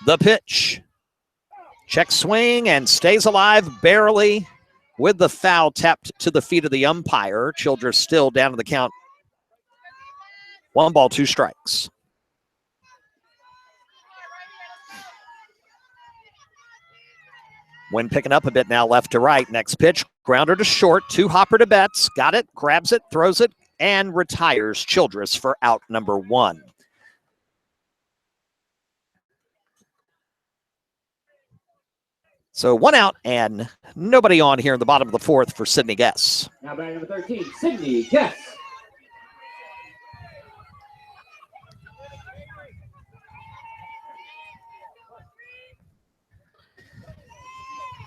The pitch. Check swing and stays alive barely with the foul tapped to the feet of the umpire. Childress still down to the count. 1 ball, 2 strikes. Wind picking up a bit now left to right. Next pitch, grounder to short. 2 hopper to Betts. Got it, grabs it, throws it, and retires Childress for out number 1. So 1 out and nobody on here in the bottom of the 4th for Sydney Guess. Now batting number 13, Sydney Guess.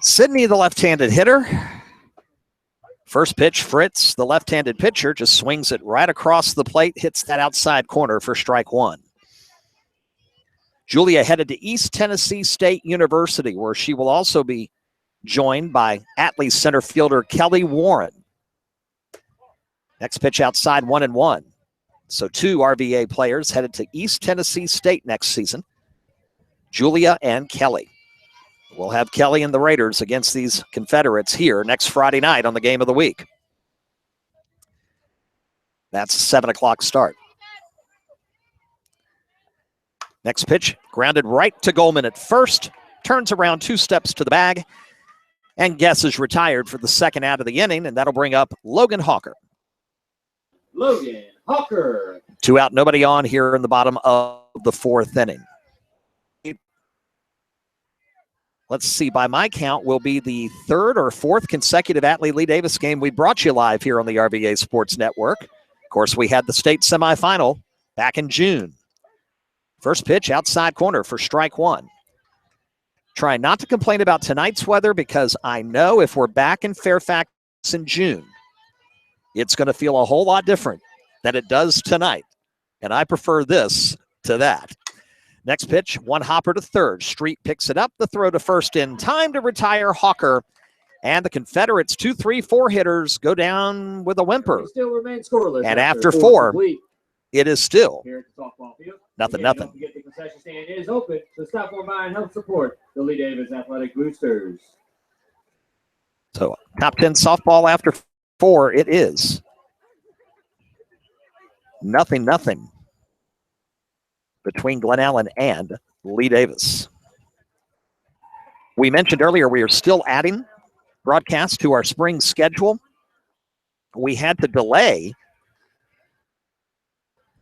Sydney, the left-handed hitter. First pitch, Fritz, the left-handed pitcher, just swings it right across the plate, hits that outside corner for strike one. Julia headed to East Tennessee State University, where she will also be joined by Atlee center fielder Kelly Warren. Next pitch outside, 1-1. So two RVA players headed to East Tennessee State next season, Julia and Kelly. We'll have Kelly and the Raiders against these Confederates here next Friday night on the game of the week. That's a 7 o'clock start. Next pitch, grounded right to Goldman at first, turns around 2 steps to the bag, and Guess is retired for the second out of the inning, and that'll bring up Logan Hawker. Logan Hawker. 2 out, nobody on here in the bottom of the 4th inning. Let's see, by my count, will be the 3rd or 4th consecutive Atlee Lee Davis game we brought you live here on the RVA Sports Network. Of course, we had the state semifinal back in June. First pitch, outside corner for strike one. Try not to complain about tonight's weather because I know if we're back in Fairfax in June, it's going to feel a whole lot different than it does tonight. And I prefer this to that. Next pitch, one hopper to third. Street picks it up, the throw to first in time to retire Hawker. And the Confederates 2, 3, 4 hitters go down with a whimper. Still remain scoreless. And after 4, it is still here at the softball field. nothing. Don't forget the concession stand is open, so stop on by and help support the Lee Davis Athletic Boosters. So top 10 softball after 4, it is. Nothing between Glen Allen and Lee Davis. We mentioned earlier we are still adding broadcasts to our spring schedule. We had to delay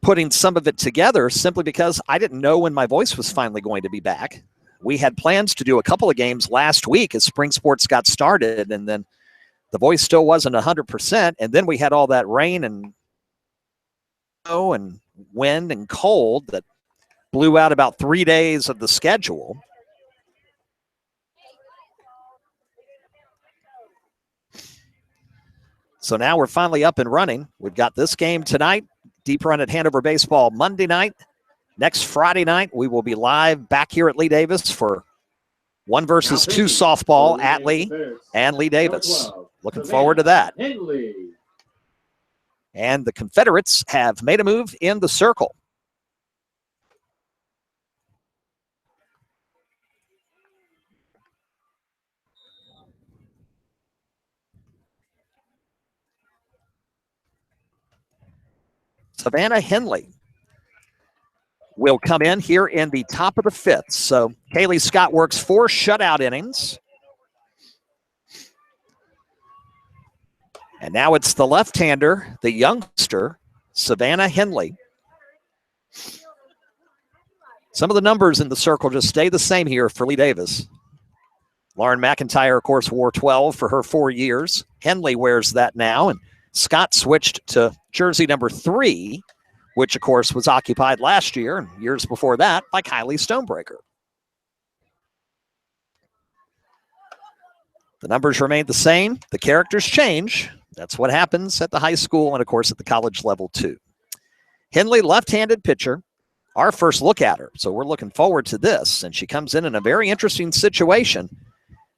putting some of it together simply because I didn't know when my voice was finally going to be back. We had plans to do a couple of games last week as spring sports got started, and then the voice still wasn't 100%, and then we had all that rain and snow and wind and cold that blew out about 3 days of the schedule. So now we're finally up and running. We've got this game tonight, Deep Run at Hanover Baseball Monday night. Next Friday night, we will be live back here at Lee Davis for 1 versus 2 softball at Lee and Lee Davis. Looking forward to that. And the Confederates have made a move in the circle. Savannah Henley will come in here in the top of the 5th. So Kaylee Scott works 4 shutout innings. And now it's the left-hander, the youngster, Savannah Henley. Some of the numbers in the circle just stay the same here for Lee Davis. Lauren McIntyre, of course, wore 12 for her 4 years. Henley wears that now, and Scott switched to jersey number 3, which, of course, was occupied last year and years before that by Kylie Stonebreaker. The numbers remain the same. The characters change. That's what happens at the high school and, of course, at the college level, too. Henley, left-handed pitcher. Our first look at her, so we're looking forward to this. And she comes in a very interesting situation.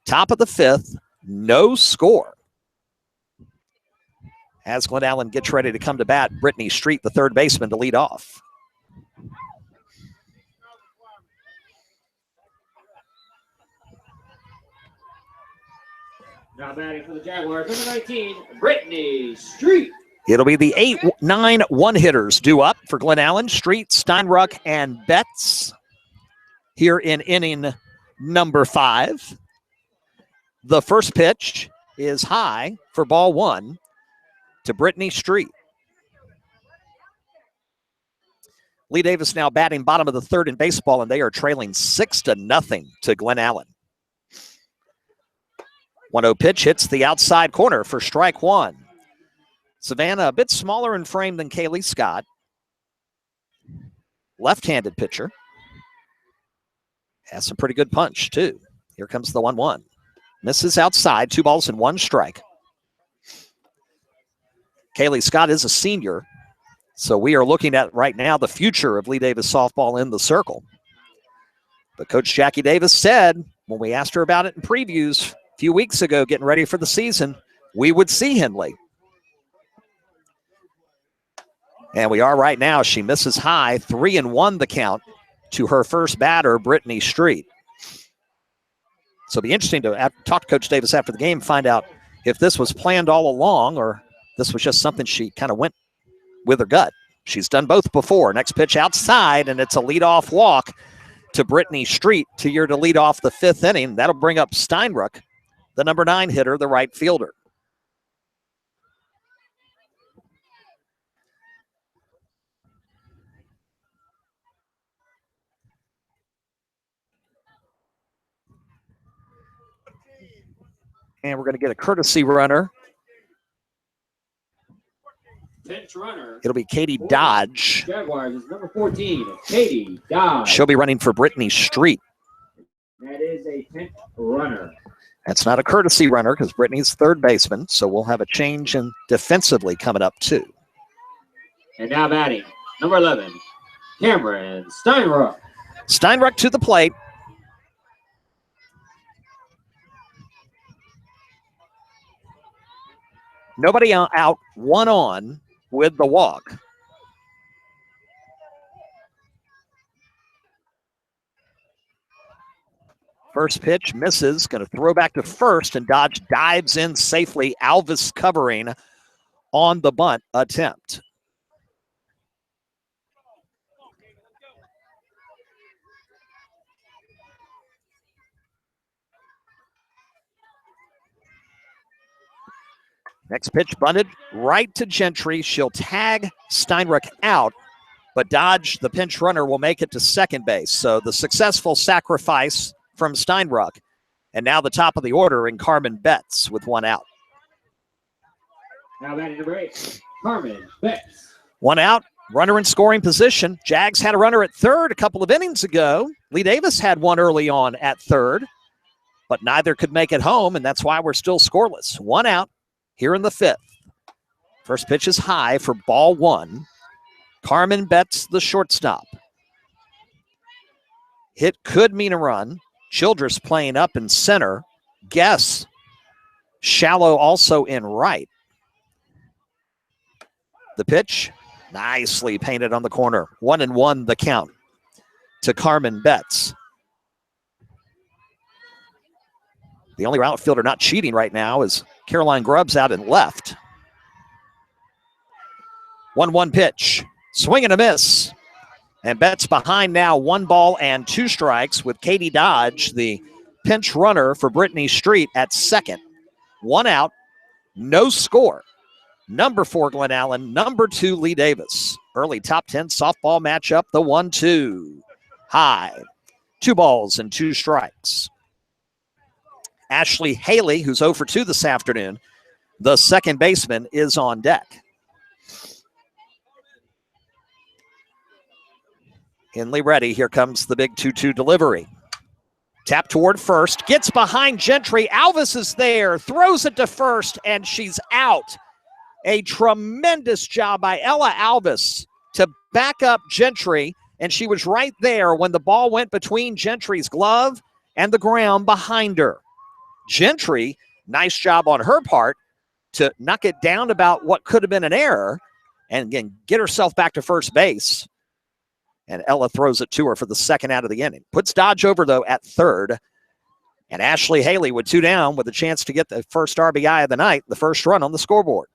Top of the 5th, no score. As Glen Allen gets ready to come to bat, Brittany Street, the third baseman, to lead off. Now batting for the Jaguars, number 19, Brittany Street. It'll be the 8-9 one-hitters due up for Glen Allen. Street, Steinruck, and Betts here in inning number 5. The first pitch is high for ball 1 to Brittany Street. Lee Davis now batting bottom of the 3rd in baseball, and they are trailing 6-0 to Glen Allen. 1-0 pitch hits the outside corner for strike 1. Savannah, a bit smaller in frame than Kaylee Scott. Left-handed pitcher. Has some pretty good punch, too. Here comes the 1-1. misses outside, 2 balls and 1 strike. Kaylee Scott is a senior, so we are looking at right now the future of Lee Davis softball in the circle. But Coach Jackie Davis said when we asked her about it in previews a few weeks ago, getting ready for the season, we would see Henley. And we are right now. She misses high, 3-1 the count to her first batter, Brittany Street. So it'll be interesting to talk to Coach Davis after the game, find out if this was planned all along or this was just something she kind of went with her gut. She's done both before. Next pitch outside, and it's a leadoff walk to Brittany Street to lead off the 5th inning. That'll bring up Steinruck, the number 9 hitter, the right fielder. And we're going to get a courtesy runner. Pinch runner. It'll be Katie Dodge. Jaguars is number 14, Katie Dodge. She'll be running for Brittany Street. That is a pinch runner. That's not a courtesy runner because Brittany's third baseman, so we'll have a change in defensively coming up too. And now batting, number 11, Cameron Steinruck. Steinruck to the plate. Nobody out, 1 on with the walk. First pitch misses, going to throw back to first, and Dodge dives in safely. Alvis covering on the bunt attempt. Next pitch bunted right to Gentry. She'll tag Steinruck out, but Dodge, the pinch runner, will make it to second base. So the successful sacrifice from Steinruck. And now the top of the order in Carmen Betts with 1 out. Now batting number 8, Carmen Betts. 1 out, runner in scoring position. Jags had a runner at third a couple of innings ago. Lee Davis had one early on at third, but neither could make it home, and that's why we're still scoreless. 1 out here in the 5th. First pitch is high for ball 1. Carmen Betts, the shortstop. Hit could mean a run. Childress playing up in center. Guess shallow also in right. The pitch, nicely painted on the corner. 1-1 the count to Carmen Betts. The only outfielder not cheating right now is Caroline Grubbs out in left. 1-1 pitch. Swing and a miss. And Betts behind now, 1 ball and 2 strikes with Katie Dodge, the pinch runner for Brittany Street at second. 1 out, no score. Number 4, Glen Allen. Number 2, Lee Davis. Early top 10 softball matchup, the 1-2. High. 2 balls and 2 strikes. Ashley Haley, who's 0 for 2 this afternoon, the second baseman, is on deck. Henley ready. Here comes the big 2-2 delivery. Tap toward first. Gets behind Gentry. Alvis is there. Throws it to first, and she's out. A tremendous job by Ella Alvis to back up Gentry, and she was right there when the ball went between Gentry's glove and the ground behind her. Gentry, nice job on her part to knock it down about what could have been an error and again get herself back to first base. And Ella throws it to her for the second out of the inning. Puts Dodge over, though, at third. And Ashley Haley with 2 down with a chance to get the first RBI of the night, the first run on the scoreboard.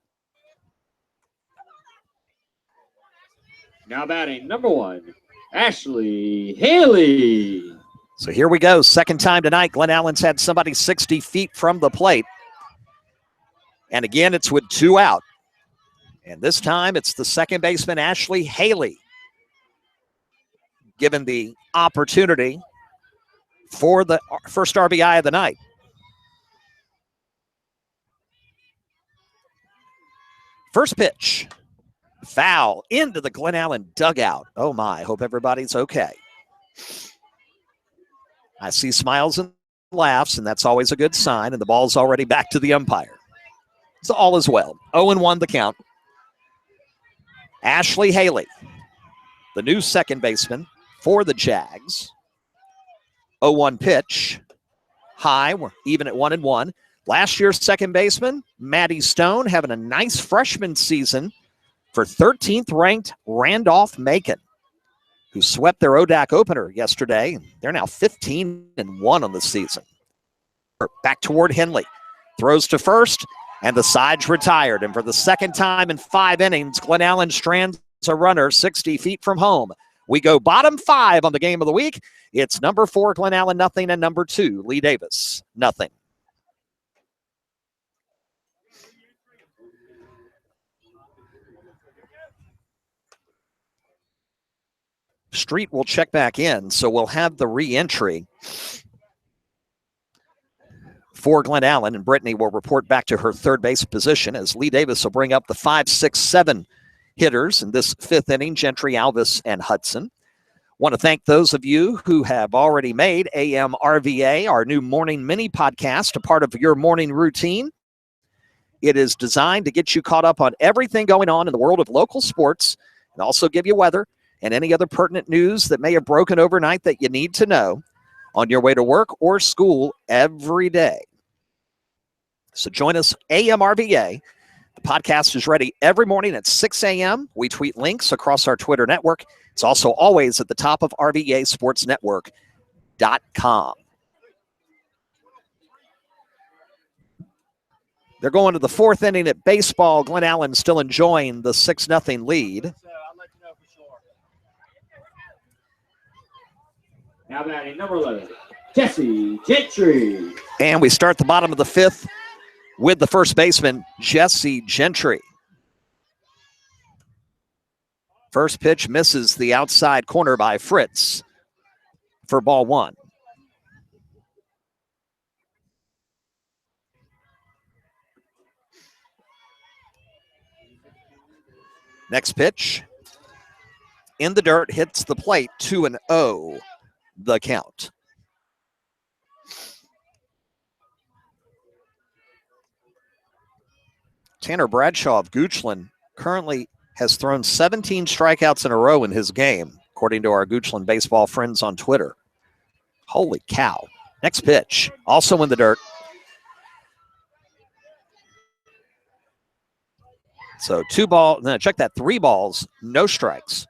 Now batting number 1, Ashley Haley. So here we go. Second time tonight, Glen Allen's had somebody 60 feet from the plate. And again, it's with 2 out. And this time, it's the second baseman, Ashley Haley, given the opportunity for the first RBI of the night. First pitch, foul into the Glen Allen dugout. Oh my, hope everybody's okay. I see smiles in laughs, and that's always a good sign, and the ball's already back to the umpire. So all is well. 0-1 the count. Ashley Haley, the new second baseman for the Jags. 0-1 pitch. High, we're even at 1-1. Last year's second baseman, Maddie Stone, having a nice freshman season for 13th ranked Randolph-Macon, who swept their ODAC opener yesterday. They're now 15-1 on the season. Back toward Henley. Throws to first, and the side's retired. And for the second time in 5 innings, Glen Allen strands a runner 60 feet from home. We go bottom 5 on the game of the week. It's number 4, Glen Allen, nothing, and number 2, Lee Davis, nothing. Street will check back in, so we'll have the re-entry for Glen Allen, and Brittany will report back to her third base position as Lee Davis will bring up the 5, 6, 7 hitters in this 5th inning, Gentry, Alvis, and Hudson. Want to thank those of you who have already made AM RVA, our new morning mini podcast, a part of your morning routine. It is designed to get you caught up on everything going on in the world of local sports and also give you weather and any other pertinent news that may have broken overnight that you need to know on your way to work or school every day. So join us, AM RVA. The podcast is ready every morning at 6 a.m. We tweet links across our Twitter network. It's also always at the top of RVASportsNetwork.com. They're going to the 4th inning at baseball. Glen Allen still enjoying the 6-0 lead. Now batting number 11, Jesse Gentry. And we start the bottom of the 5th with the first baseman, Jesse Gentry. First pitch misses the outside corner by Fritz for ball 1. Next pitch in the dirt, hits the plate, 2-0 the count. Tanner Bradshaw of Goochland currently has thrown 17 strikeouts in a row in his game, according to our Goochland baseball friends on Twitter. Holy cow. Next pitch, also in the dirt. So 2 balls, no, check that, 3 balls, no strikes.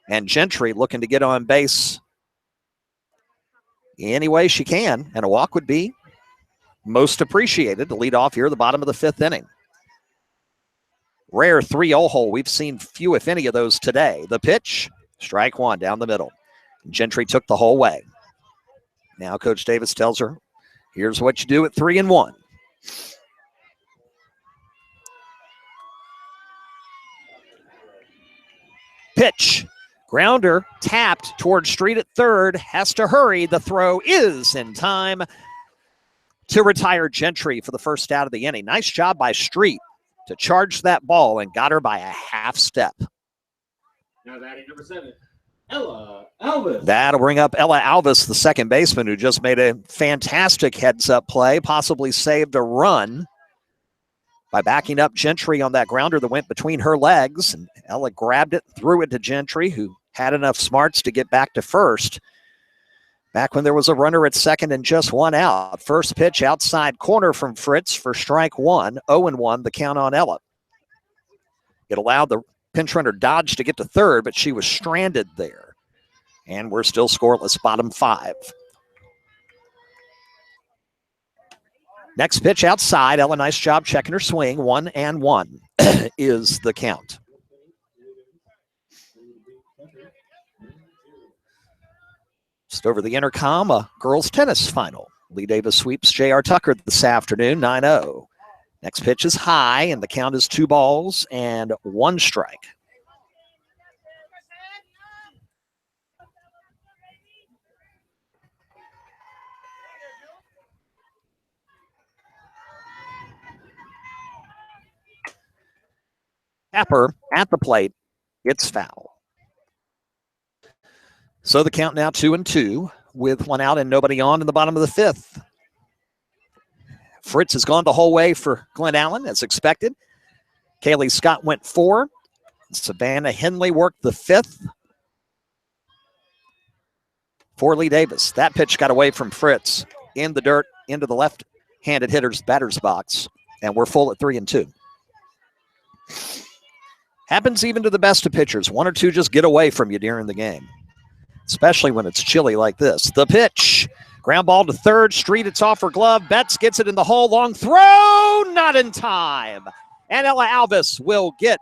And Gentry looking to get on base any way she can, and a walk would be most appreciated to lead off here at the bottom of the 5th inning. Rare 3-0 hole. We've seen few, if any, of those today. The pitch, strike 1 down the middle. Gentry took the whole way. Now Coach Davis tells her, here's what you do at 3-1. Pitch. Grounder tapped towards Street at third. Has to hurry. The throw is in time to retire Gentry for the first out of the inning. Nice job by Street to charge that ball and got her by a half step. Now batting number 7, Ella Alvis. That'll bring up Ella Alvis, the second baseman, who just made a fantastic heads-up play, possibly saved a run by backing up Gentry on that grounder that went between her legs. And Ella grabbed it, threw it to Gentry, who had enough smarts to get back to first. Back when there was a runner at second and just 1 out. First pitch outside corner from Fritz for strike 1. 0-1 the count on Ella. It allowed the pinch runner Dodge to get to third, but she was stranded there. And we're still scoreless, bottom 5. Next pitch outside. Ella, nice job checking her swing. 1-1 is the count. Just over the intercom, a girls tennis final. Lee Davis sweeps J.R. Tucker this afternoon, 9-0. Next pitch is high, and the count is 2 balls and 1 strike. Tapper at the plate. It's foul. So the count now 2-2. with one out and nobody on in the bottom of the fifth. Fritz has gone the whole way for Glen Allen, as expected. Kaylee Scott went 4. Savannah Henley worked the 5th. For Lee Davis. That pitch got away from Fritz in the dirt into the left-handed hitter's batter's box, and we're full at 3-2. Happens even to the best of pitchers. 1 or 2 just get away from you during the game, especially when it's chilly like this. The pitch. Ground ball to third. Street, it's off her glove. Betts gets it in the hole. Long throw. Not in time. And Ella Alvis will get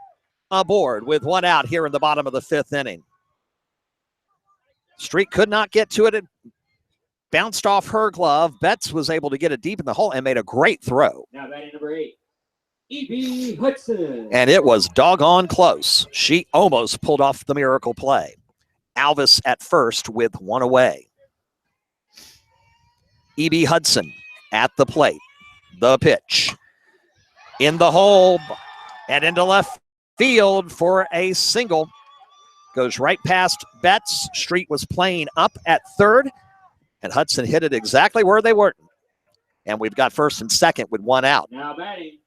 aboard with one out here in the bottom of the 5th inning. Street could not get to it. It bounced off her glove. Betts was able to get it deep in the hole and made a great throw. Now batting number 8, E.B. Hudson. And it was doggone close. She almost pulled off the miracle play. Alvis at first with one away. E.B. Hudson at the plate. The pitch. In the hole and into left field for a single. Goes right past Betts. Street was playing up at third, and Hudson hit it exactly where they were. And we've got first and second with one out. Now batting,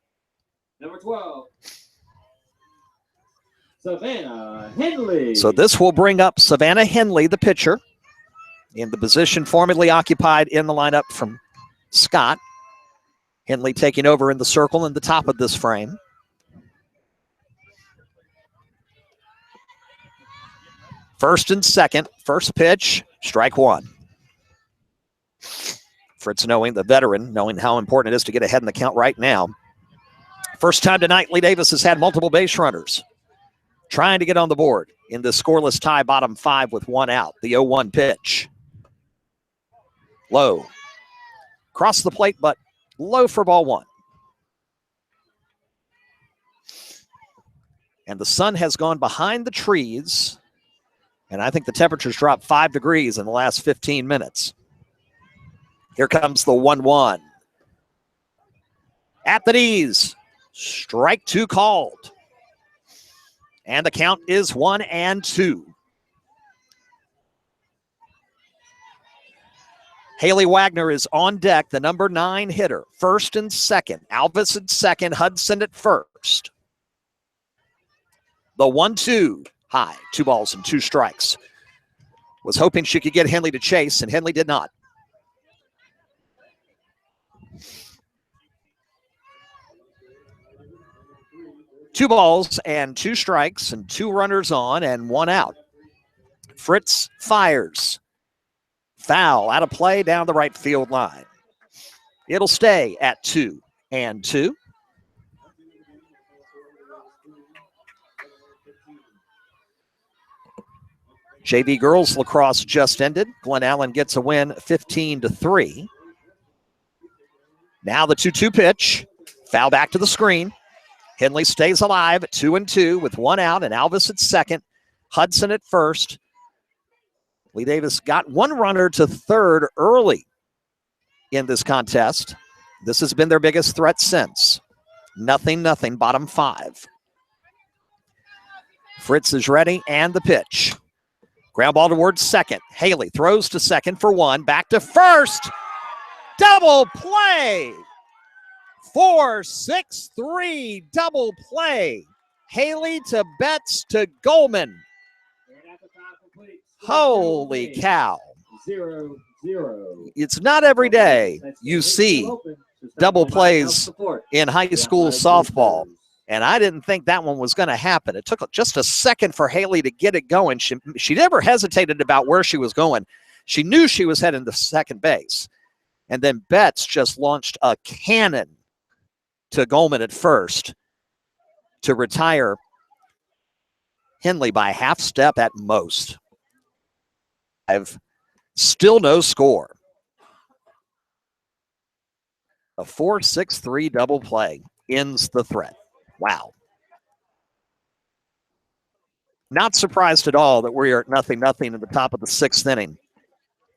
number 12, Savannah Henley. So this will bring up Savannah Henley, the pitcher, in the position formerly occupied in the lineup from Scott. Henley taking over in the circle in the top of this frame. First and second, first pitch, strike 1. Fritz, knowing the veteran, knowing how important it is to get ahead in the count right now. First time tonight, Lee Davis has had multiple base runners trying to get on the board in the scoreless tie, bottom 5 with one out. The 0-1 pitch. Low. Cross the plate, but low for ball 1. And the sun has gone behind the trees. And I think the temperature's dropped 5 degrees in the last 15 minutes. Here comes the 1-1. At the knees. Strike 2 called. And the count is 1-2. Haley Wagner is on deck, the number 9 hitter. First and second. Alvis at second. Hudson at first. The 1-2. High, 2 balls and 2 strikes. Was hoping she could get Henley to chase, and Henley did not. Two balls and 2 strikes and 2 runners on and 1 out. Fritz fires. Foul out of play down the right field line. It'll stay at 2-2. JV girls lacrosse just ended. Glen Allen gets a win 15-3. Now the 2-2 pitch. Foul back to the screen. Henley stays alive at 2-2 with 1 out, and Alvis at second. Hudson at first. Lee Davis got 1 runner to third early in this contest. This has been their biggest threat since. 0-0, bottom 5. Fritz is ready, and the pitch. Ground ball towards second. Haley throws to second for 1. Back to first. Double play. 4-6-3 double play. Haley to Betts to Goldman. Holy cow. 0-0. It's not every day you see double plays in high school softball. And I didn't think that one was going to happen. It took just a second for Haley to get it going. She never hesitated about where she was going. She knew she was heading to second base. And then Betts just launched a cannon to Goldman at first to retire Henley by half step at most. I've still no score. A 4-6-3 double play ends the threat. Wow. Not surprised at all that we are at 0-0 in the top of the 6th inning.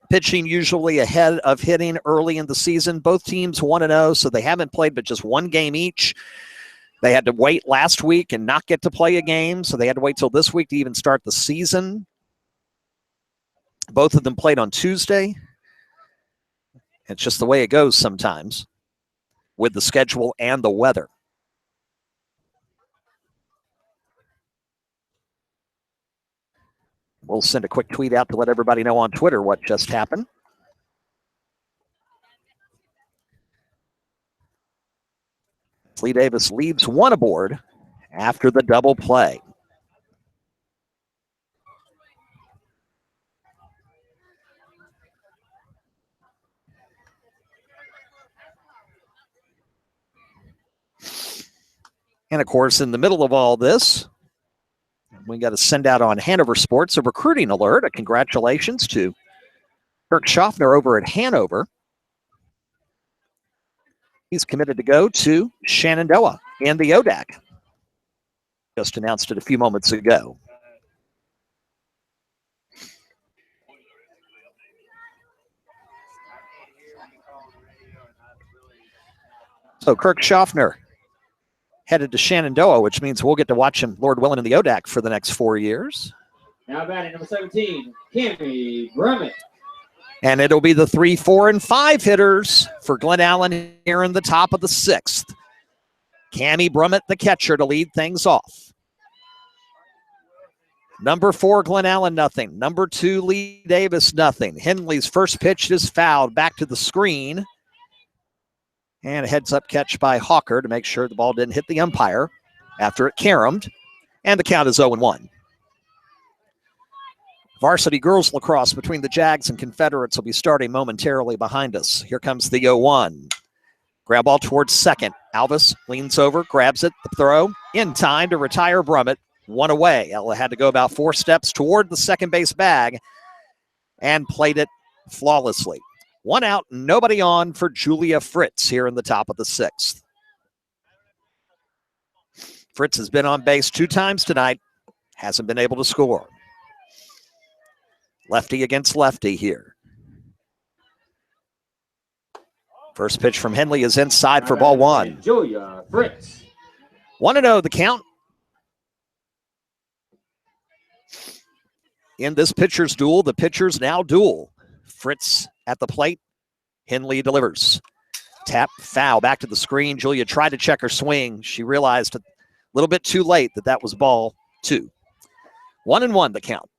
Pitching usually ahead of hitting early in the season. Both teams 1-0, so they haven't played but just 1 game each. They had to wait last week and not get to play a game, so they had to wait till this week to even start the season. Both of them played on Tuesday. It's just the way it goes sometimes with the schedule and the weather. We'll send a quick tweet out to let everybody know on Twitter what just happened. Lee Davis leaves one aboard after the double play. And of course, in the middle of all this, we got to send out on Hanover Sports a recruiting alert. A congratulations to Kirk Schaffner over at Hanover. He's committed to go to Shenandoah in the ODAC. Just announced it a few moments ago. So Kirk Schaffner headed to Shenandoah, which means we'll get to watch him, Lord willing, in the ODAC for the next 4 years. Now batting number 17, Cammy Brummett. And it'll be the 3, 4, and 5 hitters for Glen Allen here in the top of the 6th. Cammy Brummett, the catcher, to lead things off. Number 4, Glen Allen, nothing. Number 2, Lee Davis, nothing. Henley's first pitch is fouled back to the screen. And a heads-up catch by Hawker to make sure the ball didn't hit the umpire after it caromed. And the count is 0-1. Varsity girls lacrosse between the Jags and Confederates will be starting momentarily behind us. Here comes the 0-1. Grab ball towards second. Alvis leans over, grabs it, the throw in time to retire Brummett. One away. Ella had to go about 4 steps toward the second base bag and played it flawlessly. 1 out, nobody on for Julia Fritz here in the top of the 6th. Fritz has been on base 2 times tonight, hasn't been able to score. Lefty against lefty here. First pitch from Henley is inside for ball 1. Julia Fritz. 1-0 the count. In this pitcher's duel, the pitchers now duel. Fritz at the plate. Henley delivers. Tap, foul, back to the screen. Julia tried to check her swing. She realized a little bit too late that was ball 2. 1-1 the count.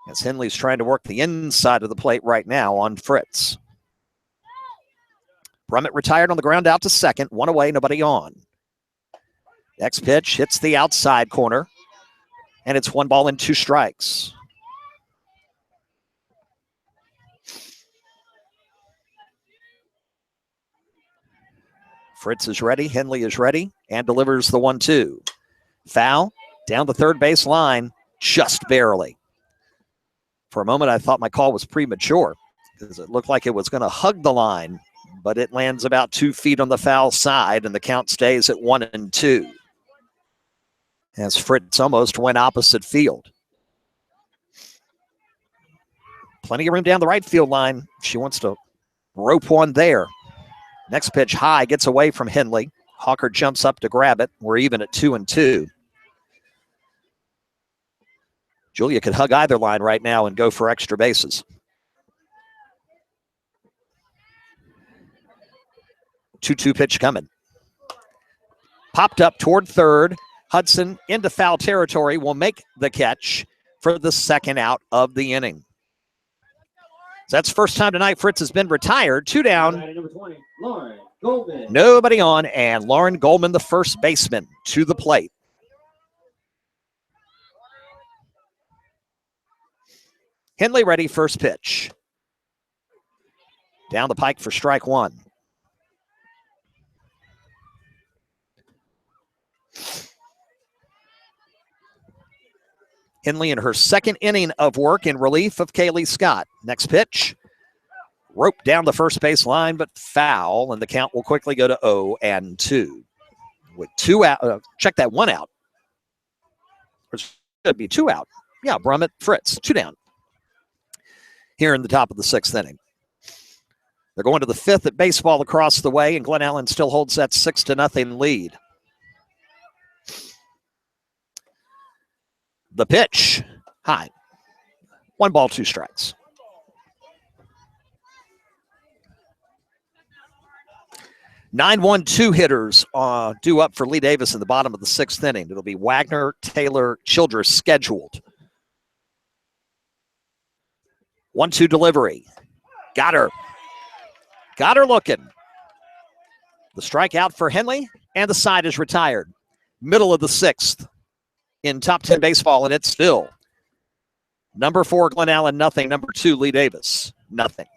As Henley's trying to work the inside of the plate right now on Fritz. Brummett retired on the ground out to second. 1 away, nobody on. Next pitch hits the outside corner. And it's 1 ball and 2 strikes. Fritz is ready. Henley is ready and delivers the 1-2. Foul down the third base line, just barely. For a moment, I thought my call was premature because it looked like it was going to hug the line, but it lands about 2 feet on the foul side, and the count stays at 1-2. As Fritz almost went opposite field. Plenty of room down the right field line. She wants to rope one there. Next pitch high, gets away from Henley. Hawker jumps up to grab it. We're even at 2-2. Julia could hug either line right now and go for extra bases. 2-2 pitch coming. Popped up toward third. Hudson into foul territory will make the catch for the second out of the inning. So that's first time tonight Fritz has been retired. 2 down. Number 20, Lauren Goldman. Nobody on, and Lauren Goldman, the first baseman, to the plate. Henley ready, first pitch. Down the pike for strike 1. Henley in her second inning of work in relief of Kaylee Scott. Next pitch, rope down the first base line, but foul, and the count will quickly go to 0-2. With 2 out, check that 1 out. It should be 2 out. Yeah, Brummett, Fritz, 2 down. Here in the top of the 6th inning. They're going to the 5th at baseball across the way, and Glen Allen still holds that 6-0 lead. The pitch, high. 1 ball, 2 strikes. Nine 1-2 hitters due up for Lee Davis in the bottom of the 6th inning. It'll be Wagner, Taylor, Childress scheduled. 1-2 delivery. Got her. Got her looking. The strikeout for Henley, and the side is retired. Middle of the 6th in top 10 baseball, and it's still number 4, Glen Allen, nothing. Number 2, Lee Davis, nothing.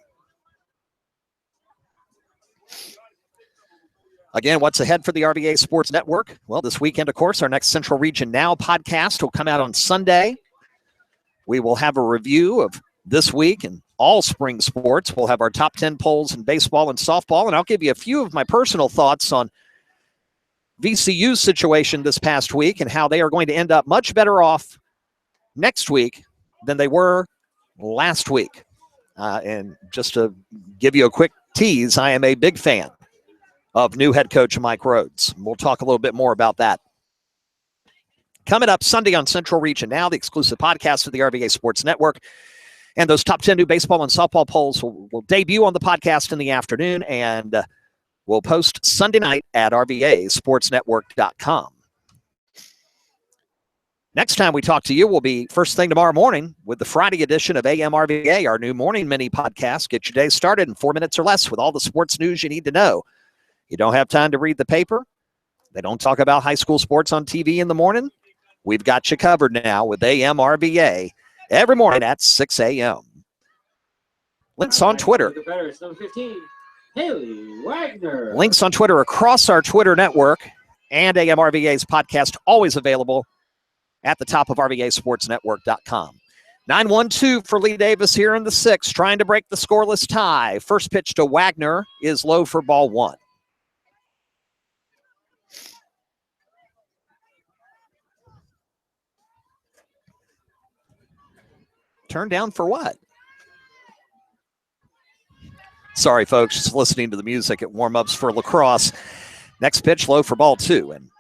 Again, what's ahead for the RVA Sports Network? Well, this weekend, of course, our next Central Region Now podcast will come out on Sunday. We will have a review of this week and all spring sports. We'll have our top 10 polls in baseball and softball, and I'll give you a few of my personal thoughts on VCU's situation this past week and how they are going to end up much better off next week than they were last week. And just to give you a quick tease, I am a big fan of new head coach Mike Rhodes. We'll talk a little bit more about that. Coming up Sunday on Central Region Now, the exclusive podcast of the RVA Sports Network. And those top 10 new baseball and softball polls will debut on the podcast in the afternoon, and we'll post Sunday night at rvasportsnetwork.com. Next time we talk to you will be first thing tomorrow morning with the Friday edition of AM RVA, our new morning mini podcast. Get your day started in 4 minutes or less with all the sports news you need to know. You don't have time to read the paper? They don't talk about high school sports on TV in the morning? We've got you covered now with AM RVA every morning at 6 a.m. Links on Twitter. Number 15, Haley Wagner. Links on Twitter across our Twitter network and AM RVA's podcast, always available at the top of RVASportsNetwork.com. 9-1-2 for Lee Davis here in the 6th, trying to break the scoreless tie. First pitch to Wagner is low for ball 1. Turned down for what? Sorry, folks, just listening to the music at warm-ups for lacrosse. Next pitch, low for ball 2. And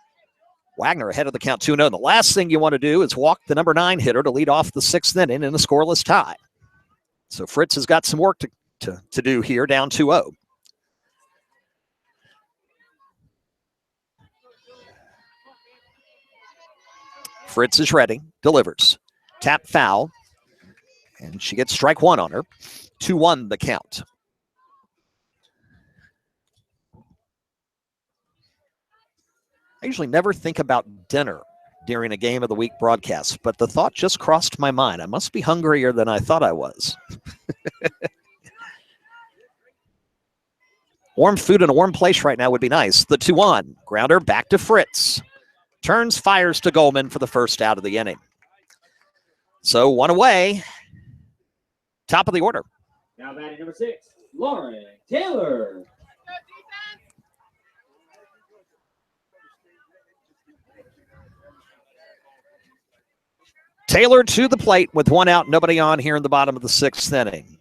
Wagner ahead of the count 2-0. The last thing you want to do is walk the number 9 hitter to lead off the 6th inning in a scoreless tie. So Fritz has got some work to do here, down 2-0. Fritz is ready, delivers. Tap foul. And she gets strike 1 on her. 2-1 the count. I usually never think about dinner during a Game of the Week broadcast, but the thought just crossed my mind. I must be hungrier than I thought I was. Warm food in a warm place right now would be nice. The 2-1. Grounder back to Fritz. Turns, fires to Goldman for the first out of the inning. So 1 away. Top of the order. Now batting number 6, Lauren Taylor. Taylor to the plate with 1 out, nobody on here in the bottom of the 6th inning.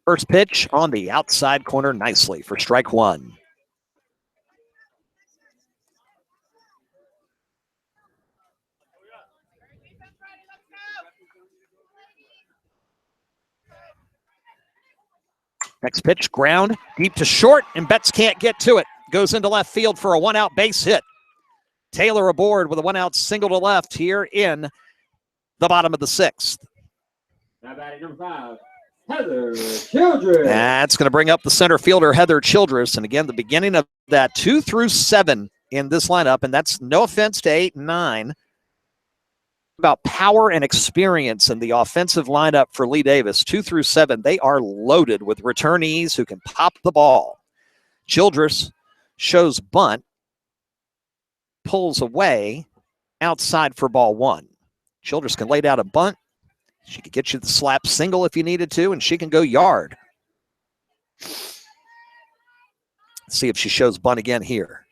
First pitch on the outside corner nicely for strike 1. Next pitch, ground, deep to short, and Betts can't get to it. Goes into left field for a 1-out base hit. Taylor aboard with a 1-out single to left here in the bottom of the 6th. Now batting number 5, Heather Childress. That's going to bring up the center fielder, Heather Childress. And again, the beginning of that 2 through 7 in this lineup, and that's no offense to 8 and 9. About power and experience in the offensive lineup for Lee Davis. 2 through 7, they are loaded with returnees who can pop the ball. Childress shows bunt, pulls away, outside for ball 1. Childress can lay down a bunt. She could get you the slap single if you needed to, and she can go yard. Let's see if she shows bunt again here.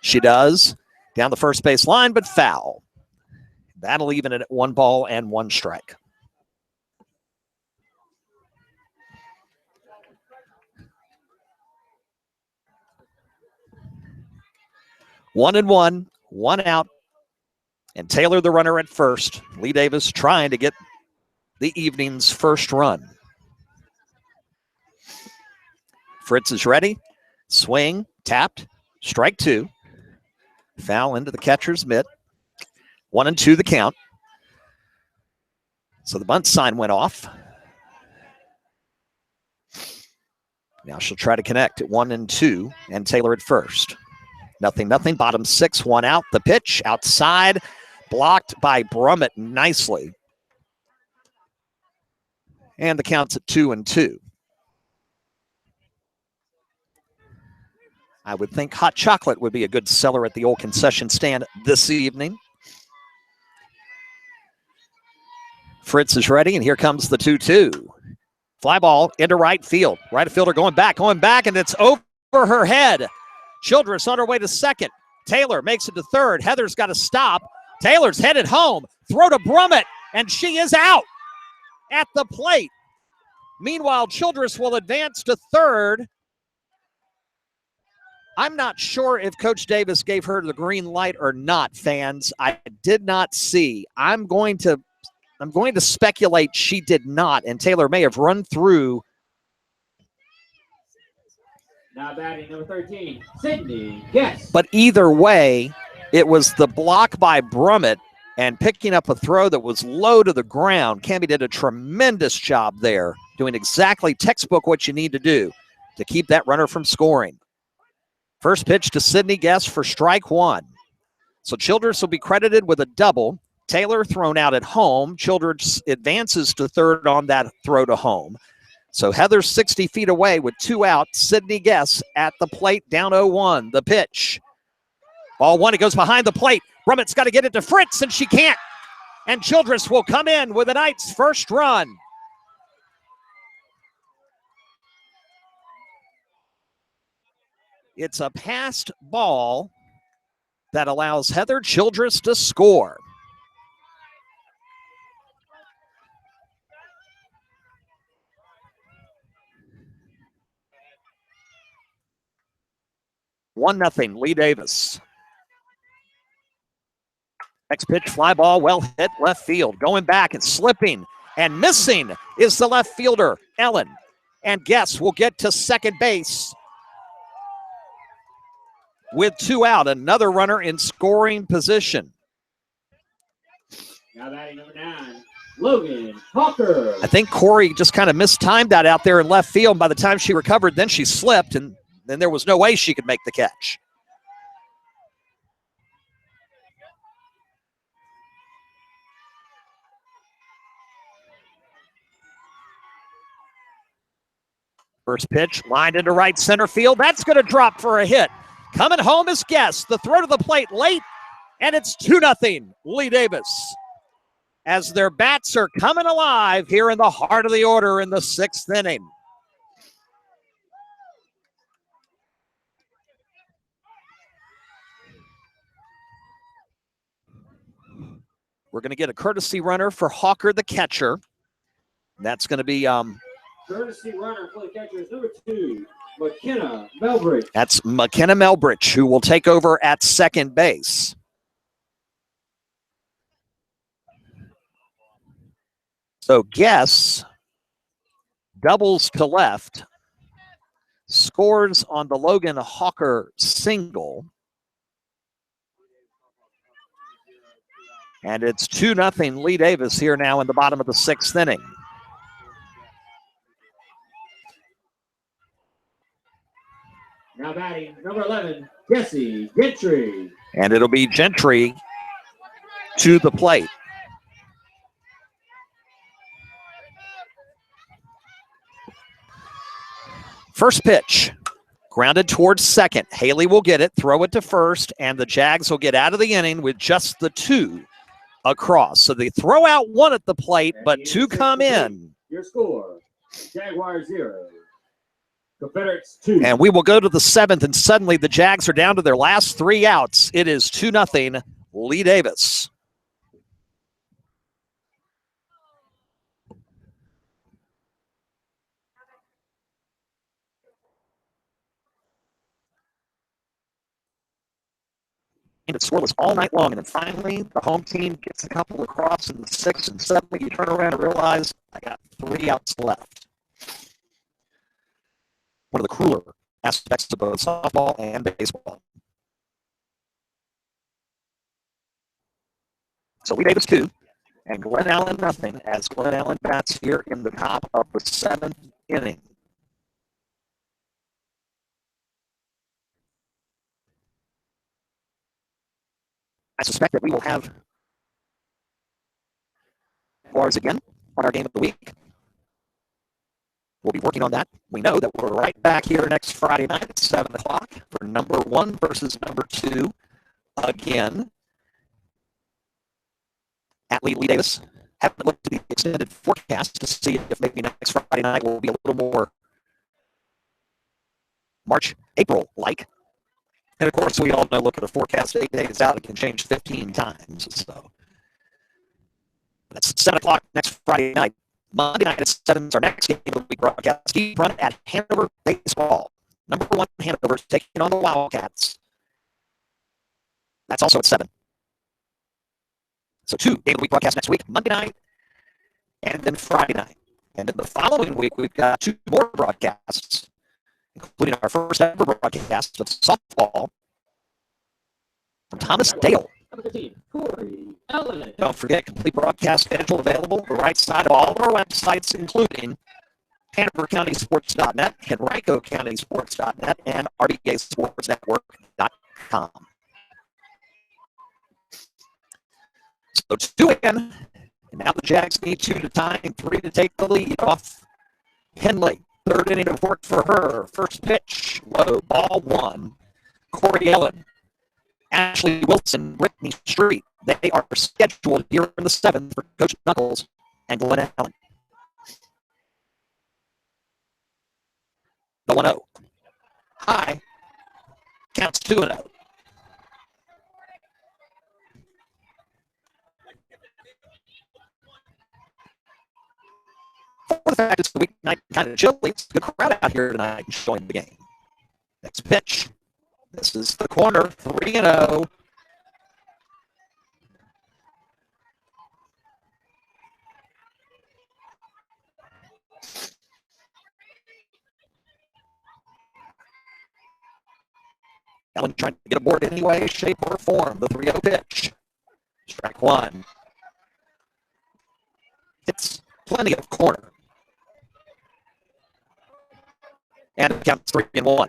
She does. Down the first base line, but foul. That'll even it at 1 ball and 1 strike. 1-1, 1 out, and Taylor the runner at first. Lee Davis trying to get the evening's first run. Fritz is ready. Swing, tapped, strike 2. Foul into the catcher's mitt. 1-2 the count. So the bunt sign went off. Now she'll try to connect at 1-2, and Taylor at first. 0-0, bottom 6, 1 out. The pitch outside, blocked by Brummett nicely. And the count's at 2-2. I would think hot chocolate would be a good seller at the old concession stand this evening. Fritz is ready, and here comes the 2-2. Fly ball into right field. Right fielder going back, and it's over her head. Childress on her way to second. Taylor makes it to third. Heather's got to stop. Taylor's headed home. Throw to Brummett, and she is out at the plate. Meanwhile, Childress will advance to third. I'm not sure if Coach Davis gave her the green light or not, fans. I did not see. I'm going to speculate she did not, and Taylor may have run through. Now batting number 13, Sydney Guess. But either way, it was the block by Brummett and picking up a throw that was low to the ground. Cammie did a tremendous job there, doing exactly textbook what you need to do to keep that runner from scoring. First pitch to Sydney Guess for strike 1. So Childress will be credited with a double. Taylor thrown out at home. Childress advances to third on that throw to home. So Heather's 60 feet away with 2 out. Sydney Guess at the plate, down 0-1. The pitch. Ball 1, it goes behind the plate. Brummett's got to get it to Fritz, and she can't. And Childress will come in with the night's first run. It's a passed ball that allows Heather Childress to score. One nothing, Lee Davis. Next pitch, fly ball, well hit, left field. Going back and slipping and missing is the left fielder, Ellen. And Guess will get to second base with 2 out. Another runner in scoring position. Now batting number 9, Logan Hawker. I think Corey just kind of mistimed that out there in left field. By the time she recovered, then she slipped, and then there was no way she could make the catch. First pitch lined into right center field. That's going to drop for a hit. Coming home is Guess. The throw to the plate late, and it's 2-0 Lee Davis. As their bats are coming alive here in the heart of the order in the 6th inning. We're going to get a courtesy runner for Hawker, the catcher. That's going to be courtesy runner for the catcher is number 2, McKenna Melbridge. That's McKenna Melbridge, who will take over at second base. So Guess doubles to left, scores on the Logan Hawker single. And it's 2-0 Lee Davis here now in the bottom of the 6th inning. Now batting number 11, Jesse Gentry. And it'll be Gentry to the plate. First pitch, grounded towards second. Haley will get it, throw it to first, and the Jags will get out of the inning with just the 2 across. So they throw out 1 at the plate, but 2 come in. Your score, Jaguars 0, Confederates 2. And we will go to the 7th, and suddenly the Jags are down to their last 3 outs. It is 2-0 Lee Davis. scoreless all night long, and then finally the home team gets a couple across in the 6th, and suddenly you turn around and realize I got 3 outs left. One of the crueler aspects of both softball and baseball. So Lee Davis 2 and Glen Allen nothing as Glen Allen bats here in the top of the 7th inning. I suspect that we will have Lars again on our game of the week. We'll be working on that. We know that we're right back here next Friday night at 7 o'clock for number 1 versus number 2 again at Lee Davis. Haven't looked at the extended forecast to see if maybe next Friday night will be a little more March, April-like. And of course, we all know, look at a forecast 8 days out, it can change 15 times. So that's 7 o'clock next Friday night. Monday night at 7 is our next game of the week broadcast. Steve run at Hanover Baseball. Number 1 Hanover taking on the Wildcats. That's also at 7. So 2 game of the week broadcasts next week, Monday night and then Friday night. And then the following week, we've got 2 more broadcasts, including our first ever broadcast of softball from Thomas Dale. Don't forget, complete broadcast schedule available on the right side of all of our websites, including HanoverCountySports.net, HenricoCountySports.net, and RBASportsNetwork.com. So 2 in, and now the Jags need 2 to tie and 3 to take the lead off Henley. 3rd inning of work for her. First pitch, low, ball 1. Corey Ellen, Ashley Wilson, Brittany Street. They are scheduled here in the 7th for Coach Knuckles and Glen Allen. The 1-0. High. Counts 2-0. For the fact it's the weeknight kind of chilly, it's a good crowd out here tonight enjoying the game. Next pitch. This is the corner, 3-0. Ellen trying to get aboard any way, shape, or form. The 3-0 pitch. Strike 1. Hits plenty of corner. And it counts 3-1.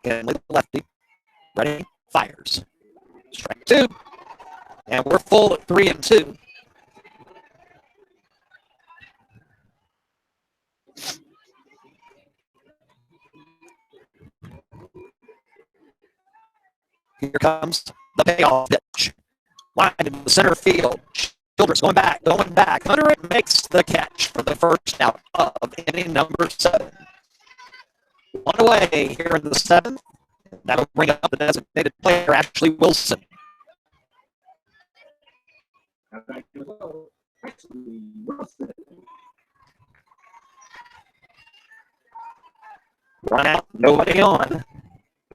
And lefty. Ready? Fires. Strike 2. And we're full at 3-2. Here comes the payoff pitch. Line into the center field. Childress going back. Under it makes the catch for the first out of inning number 7. 1 away here in the 7th. That'll bring up the designated player, Ashley Wilson. Run out, nobody on.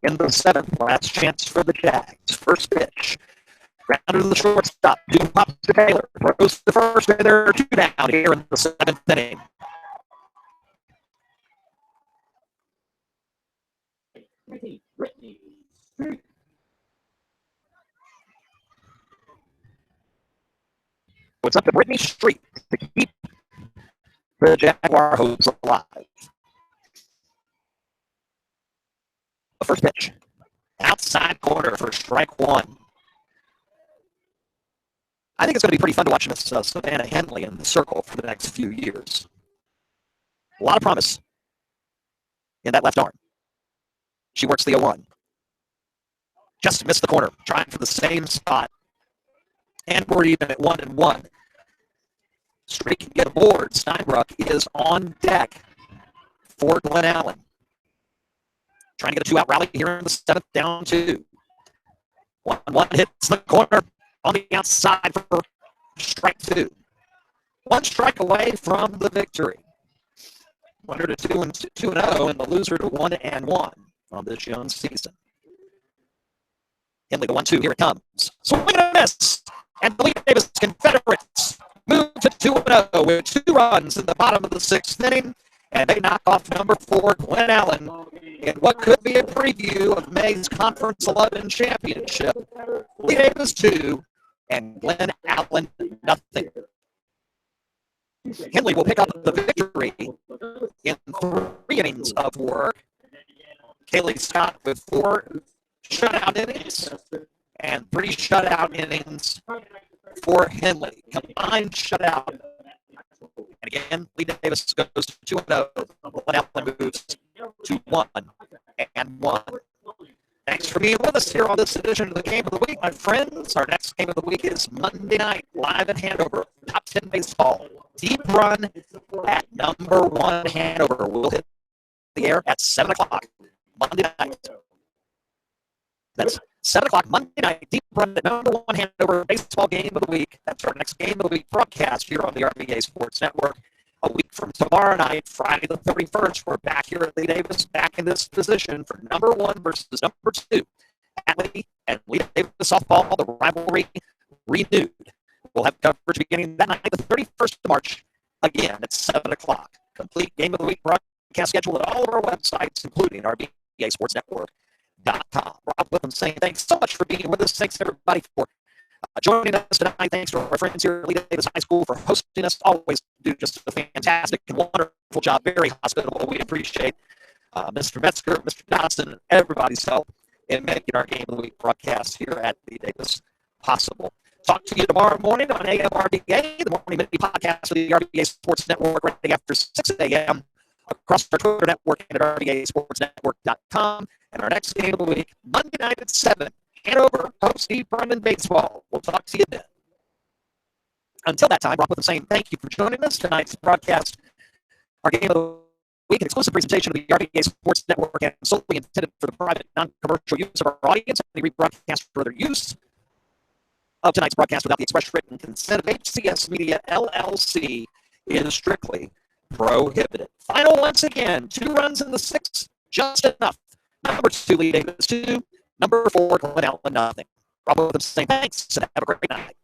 In the 7th, last chance for the Jags. First pitch. Grounded to the shortstop. Doom pops to Taylor. Throws to the first. There are 2 down here in the 7th inning. It's up to Brittany Street to keep the Jaguar hopes alive. The first pitch. Outside corner for strike 1. I think it's going to be pretty fun to watch Miss Savannah Henley in the circle for the next few years. A lot of promise in that left arm. She works the 0-1. Just missed the corner, trying for the same spot. And we're even at 1-1. Street can get aboard. Steinbruck is on deck for Glen Allen. Trying to get a 2-out rally here in the 7th, down 2. 1-1 hits the corner on the outside for strike 2. 1 strike away from the victory. Winner to 2-0 and the loser to 1-1 on this young season. Henley the 1-2. Here it comes. Swing and a miss. And the Lee Davis Confederates move to 2-0 with 2 runs in the bottom of the 6th inning. And they knock off number 4, Glen Allen, in what could be a preview of May's Conference 11 championship. Lee Davis 2 and Glen Allen nothing. Henley will pick up the victory in 3 innings of work. Kaylee Scott with 4 shutout innings and 3 shutout innings for Henley. Combined shutout. And again, Lee Davis goes to 2-0. Glen Allen moves to 1-1. Thanks for being with us here on this edition of the Game of the Week, my friends. Our next game of the week is Monday night, live in Hanover. Top 10 baseball. Deep run at number 1 Hanover. We'll hit the air at 7 o'clock Monday night. That's 7 o'clock Monday night. Deep run at number 1 Hanover baseball game of the week. That's our next game of the week broadcast here on the RVA Sports Network. A week from tomorrow night, Friday the 31st, we're back here at Lee Davis, back in this position for number 1 versus number 2. Atlee and Lee Davis softball, the rivalry renewed. We'll have coverage beginning that night, the 31st of March, again at 7 o'clock. Complete Game of the Week broadcast schedule at all of our websites, including RVASportsNetwork.com. Rob Whipham saying thanks so much for being with us. Thanks, everybody, for joining us tonight. Thanks to our friends here at Lee Davis High School for hosting us. Always do just a fantastic and wonderful job. Very hospitable. We appreciate Mr. Metzger, Mr. Johnson, and everybody's help in making our Game of the Week broadcast here at Lee Davis possible. Talk to you tomorrow morning on AM RVA, the morning mini podcast of the RVA Sports Network, right after 6 a.m. across our Twitter network and at RVASportsNetwork.com. And our next game of the week, Monday night at 7. Hanover hosts Deep Run in baseball. We'll talk to you then. Until that time, Rob with saying thank you for joining us. Tonight's broadcast, our Game of the Week, an exclusive presentation of the RVA Sports Network and solely intended for the private, non-commercial use of our audience. Any rebroadcast for other use of tonight's broadcast without the express written consent of HCS Media LLC is strictly prohibited. Final once again, 2 runs in the 6th, just enough. Number 2, Lee Davis 2. Number 4, Glen Allen, nothing. Rob with saying thanks and have a great night.